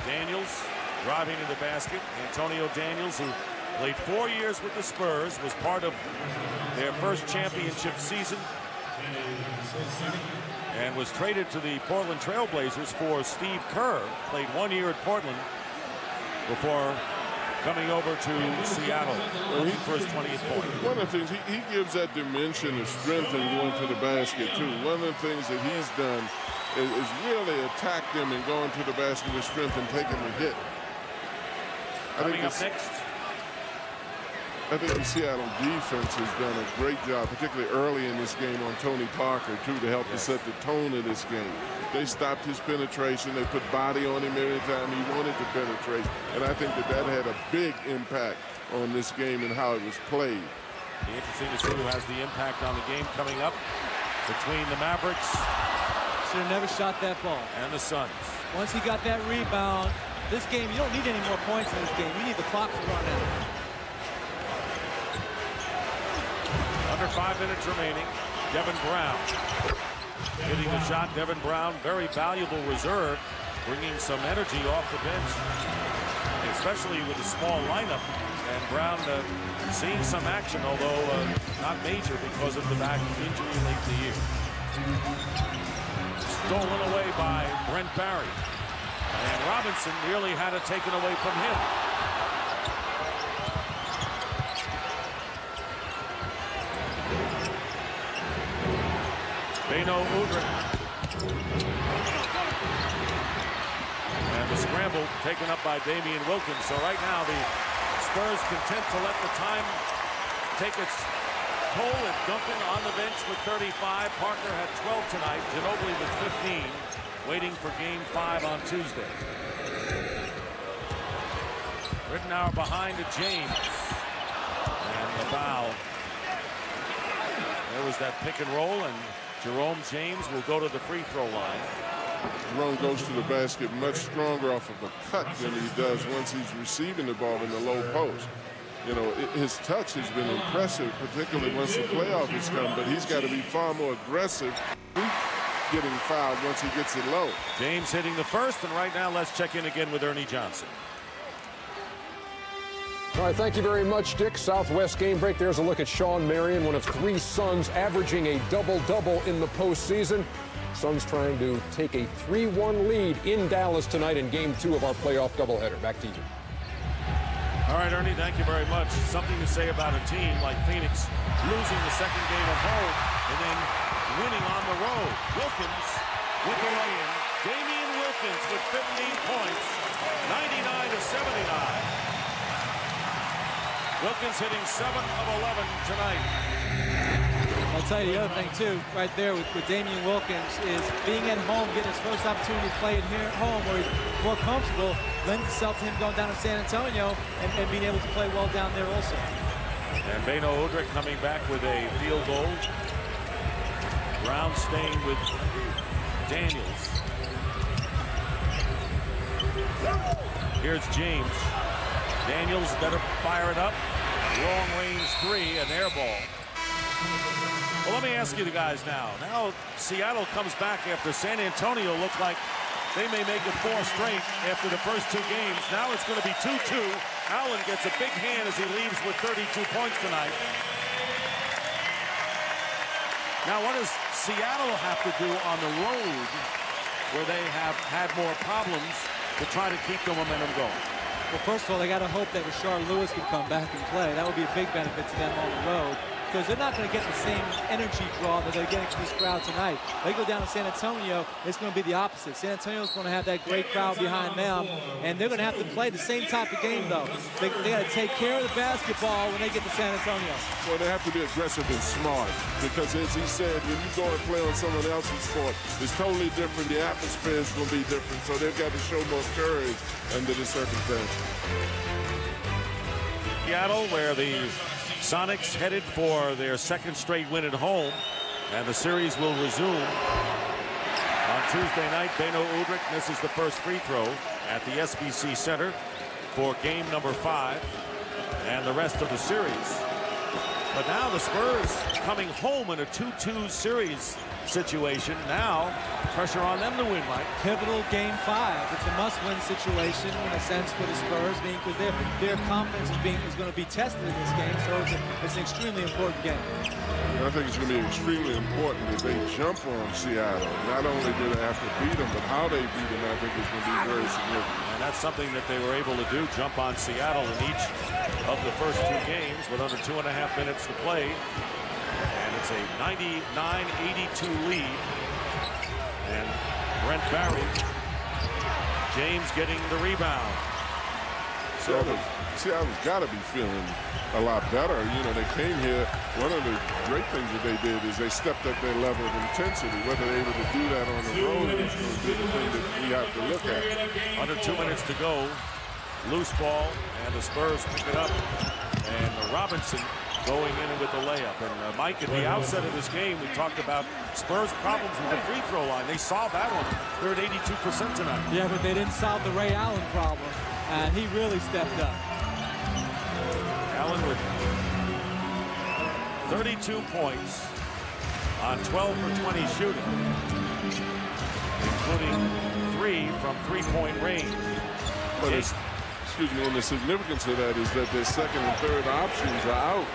Daniels driving to the basket. Antonio Daniels, who played 4 years with the Spurs, was part of their first championship season and was traded to the Portland Trail Blazers for Steve Kerr. Played 1 year at Portland before coming over to Seattle for his 20th point. One of the things, he gives that dimension of strength in going to the basket, too. One of the things that he's done is really attacked them and going to the basket with strength and taking the hit. Coming up next. I think the Seattle defense has done a great job, particularly early in this game on Tony Parker, too, to help to set the tone of this game. They stopped his penetration. They put body on him every time he wanted to penetrate. And I think that had a big impact on this game and how it was played. Be interesting to see who has the impact on the game coming up between the Mavericks. Should have never shot that ball. And the Suns. Once he got that rebound, this game, you don't need any more points in this game. You need the clock to run out. Under 5 minutes remaining. Devin Brown hitting the shot. Devin Brown, very valuable reserve, bringing some energy off the bench, especially with a small lineup. And Brown seeing some action, although not major because of the back injury late in the year. Stolen away by Brent Barry. And Robinson nearly had it taken away from him. Beno Udrih. And the scramble taken up by Damian Wilkins. So right now the Spurs content to let the time take its toll. And Duncan on the bench with 35. Parker had 12 tonight. Ginobili with 15. Waiting for game 5 on Tuesday. Ridnour behind to James. And the foul. There was that pick and roll, and Jerome James will go to the free throw line. Jerome goes to the basket much stronger off of a cut than he does once he's receiving the ball in the low post. You know, his touch has been impressive, particularly once the playoff has come, but he's got to be far more aggressive getting fouled once he gets it low. James hitting the first, and right now let's check in again with Ernie Johnson. All right, thank you very much, Dick. Southwest game break. There's a look at Shawn Marion, one of 3 sons, averaging a double-double in the postseason. Suns trying to take a 3-1 lead in Dallas tonight in Game 2 of our playoff doubleheader. Back to you. All right, Ernie, thank you very much. Something to say about a team like Phoenix losing the second game at home and then winning on the road. Wilkins with the lay-in. Damian Wilkins with 15 points, 99-79. Wilkins hitting 7 of 11 tonight. I'll tell you the other thing, too, right there with Damian Wilkins is being at home, getting his first opportunity to play it here at home where he's more comfortable, lends itself to him going down to San Antonio and being able to play well down there also. And Beno Udrih coming back with a field goal. Brown staying with Daniels. Here's James. Daniels better fire it up. Long range three, an air ball. Well, let me ask you the guys now. Now Seattle comes back after San Antonio looked like they may make it 4 straight after the first 2 games. Now it's going to be 2-2. Allen gets a big hand as he leaves with 32 points tonight. Now what does Seattle have to do on the road where they have had more problems to try to keep the momentum going? Well, first of all, they got to hope that Rashard Lewis can come back and play. That would be a big benefit to them on the road because they're not going to get the same energy draw that they're getting from this crowd tonight. They go down to San Antonio, it's going to be the opposite. San Antonio's going to have that great crowd behind them, and they're going to have to play the same type of game, though. They got to take care of the basketball when they get to San Antonio. Well, they have to be aggressive and smart because, as he said, when you go and play on someone else's court, it's totally different. The atmosphere is going to be different, so they've got to show more courage under the circumstances. Seattle, where the Sonics headed for their 2nd straight win at home, and the series will resume. On Tuesday night, Beno Udrih misses the first free throw at the SBC Center for game number 5 and the rest of the series. But now the Spurs coming home in a 2-2 series situation. Now pressure on them to win, Mike. Pivotal game 5. It's a must-win situation in a sense for the Spurs, because their confidence is going to be tested in this game. So it's an extremely important game. I think it's going to be extremely important that they jump on Seattle. Not only do they have to beat them, but how they beat them, I think is going to be very significant. And that's something that they were able to do, jump on Seattle in each of the first 2 games with under 2.5 minutes to play. And it's a 99-82 lead. And Brent Barry, James getting the rebound. So Seattle's got to be feeling a lot better. You know, they came here. One of the great things that they did is they stepped up their level of intensity. Whether they're able to do that on the road is going to be the thing that we have to look at. Under 2 minutes to go. Loose ball, and the Spurs pick it up. And Robinson going in with the layup. And Mike, at the outset of this game, we talked about Spurs' problems with the free throw line. They solved that one. They're at 82% tonight. Yeah, but they didn't solve the Ray Allen problem. And he really stepped up. Allen with 32 points on 12 for 20 shooting, including 3 from 3-point range. But excuse me, and the significance of that is that their second and third options are out.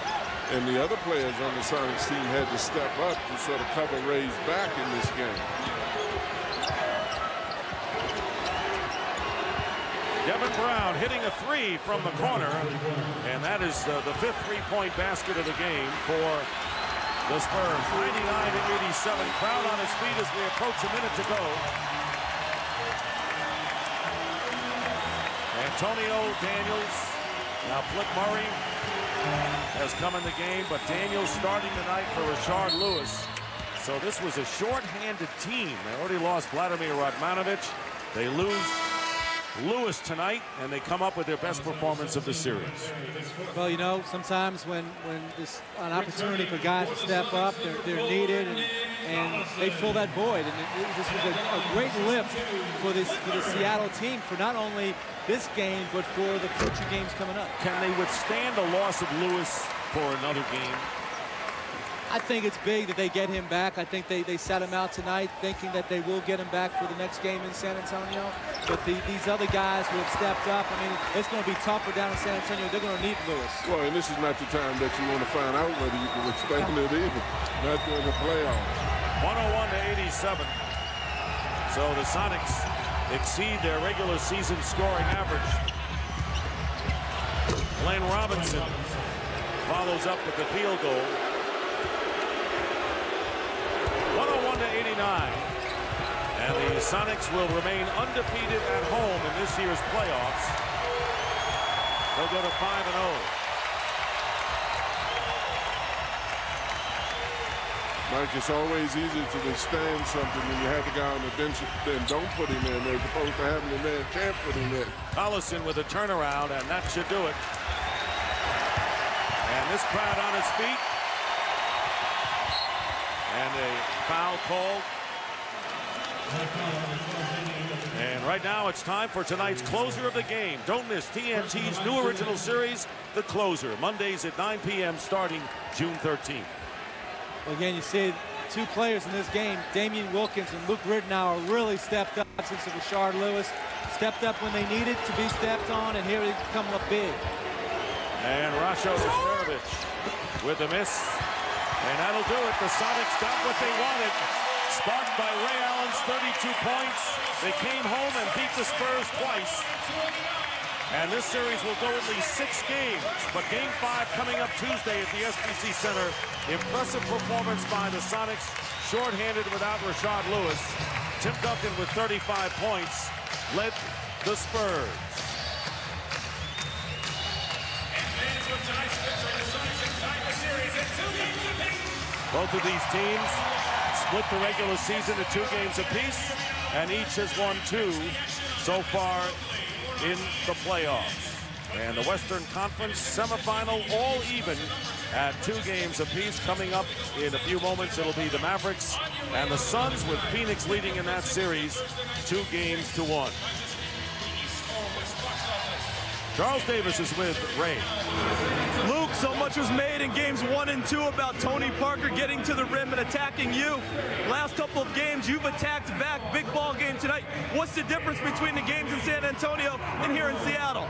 And the other players on the Sonics team had to step up to sort of cover Ray's back in this game. Devin Brown hitting a 3 from the corner, and that is the 5th 3-point basket of the game for the Spurs. 99-87. Crowd on his feet as we approach a minute to go. Antonio Daniels, now Flip Murray has come in the game, but Daniels starting tonight for Rashard Lewis. So this was a short-handed team. They already lost Vladimir Radmanovic. They lose Lewis tonight, and they come up with their best performance of the series. Well, you know, sometimes when there's an opportunity for guys to step up, they're needed, and they fill that void. And this was a great lift for the Seattle team for not only this game, but for the future games coming up. Can they withstand the loss of Lewis for another game? I think it's big that they get him back. I think they sat him out tonight thinking that they will get him back for the next game in San Antonio. But these other guys who have stepped up, I mean, it's going to be tougher down in San Antonio. They're going to need Lewis. Well, and this is not the time that you want to find out whether you can withstand it either. Not during the playoffs. 101-87. So the Sonics exceed their regular season scoring average. Blaine Robinson follows up with the field goal. 101-89. And the Sonics will remain undefeated at home in this year's playoffs. They'll go to 5-0. Mike, it's always easier to withstand something when you have the guy on the bench and don't put him in as opposed to having the man can't put him in. Collison with a turnaround, and that should do it. And this crowd on its feet. And a foul called. And right now it's time for tonight's closer of the game. Don't miss TNT's new original series, The Closer, Mondays at 9 p.m. starting June 13th. Again, you see two players in this game, Damian Wilkins and Luke Ridnour, really stepped up since Rashard Lewis stepped up when they needed to be stepped on, and here they come up big. And Rasho Nesterovic with a miss. And that'll do it. The Sonics got what they wanted. Sparked by Ray Allen's 32 points. They came home and beat the Spurs twice. And this series will go at least 6 games. But Game 5 coming up Tuesday at the SBC Center. Impressive performance by the Sonics. Shorthanded without Rashard Lewis. Tim Duncan with 35 points led the Spurs. Both of these teams split the regular season to 2 games apiece, and each has won 2 so far in the playoffs. And the Western Conference semifinal all even at 2 games apiece. Coming up in a few moments, it'll be the Mavericks and the Suns, with Phoenix leading in that series 2-1. Charles Davis is with Ray. Luke, so much was made in games 1 and 2 about Tony Parker getting to the rim and attacking you. Last couple of games, you've attacked back. Big ball game tonight. What's the difference between the games in San Antonio and here in Seattle?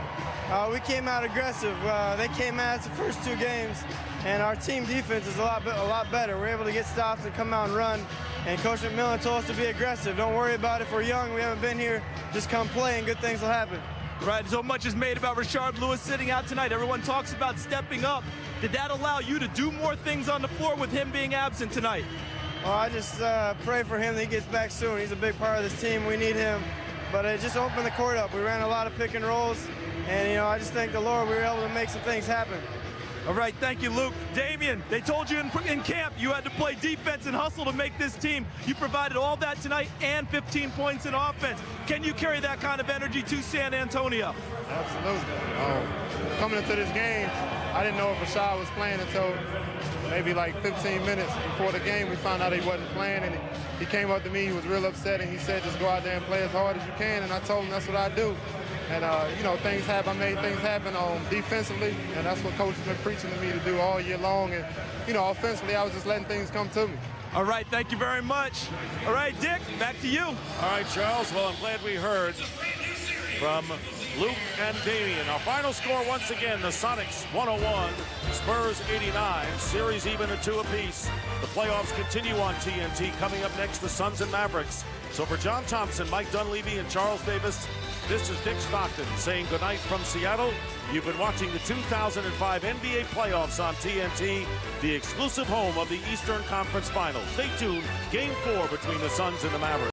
We came out aggressive. They came at us the first 2 games, and our team defense is a lot better. We're able to get stops and come out and run. And Coach McMillan told us to be aggressive. Don't worry about it. If we're young, we haven't been here. Just come play, and good things will happen. Right, so much is made about Rashard Lewis sitting out tonight. Everyone talks about stepping up. Did that allow you to do more things on the floor with him being absent tonight? Well, I just pray for him that he gets back soon. He's a big part of this team. We need him. But it just opened the court up. We ran a lot of pick and rolls. And, I just thank the Lord we were able to make some things happen. All right, thank you, Luke. Damian, they told you in camp you had to play defense and hustle to make this team. You provided all that tonight and 15 points in offense. Can you carry that kind of energy to San Antonio? Absolutely. Coming into this game, I didn't know if Rashard was playing until maybe like 15 minutes before the game. We found out he wasn't playing, and he came up to me. He was real upset, and he said, just go out there and play as hard as you can. And I told him that's what I do. And, things happen. I made things happen defensively, and that's what Coach has been preaching to me to do all year long. And, offensively, I was just letting things come to me. All right, thank you very much. All right, Dick, back to you. All right, Charles. Well, I'm glad we heard from Luke and Damian. Our final score once again, the Sonics 101, Spurs 89, series even at 2 apiece. The playoffs continue on TNT. Coming up next, the Suns and Mavericks. So for John Thompson, Mike Dunleavy, and Charles Davis, this is Dick Stockton saying goodnight from Seattle. You've been watching the 2005 NBA playoffs on TNT, the exclusive home of the Eastern Conference Finals. Stay tuned, Game 4 between the Suns and the Mavericks.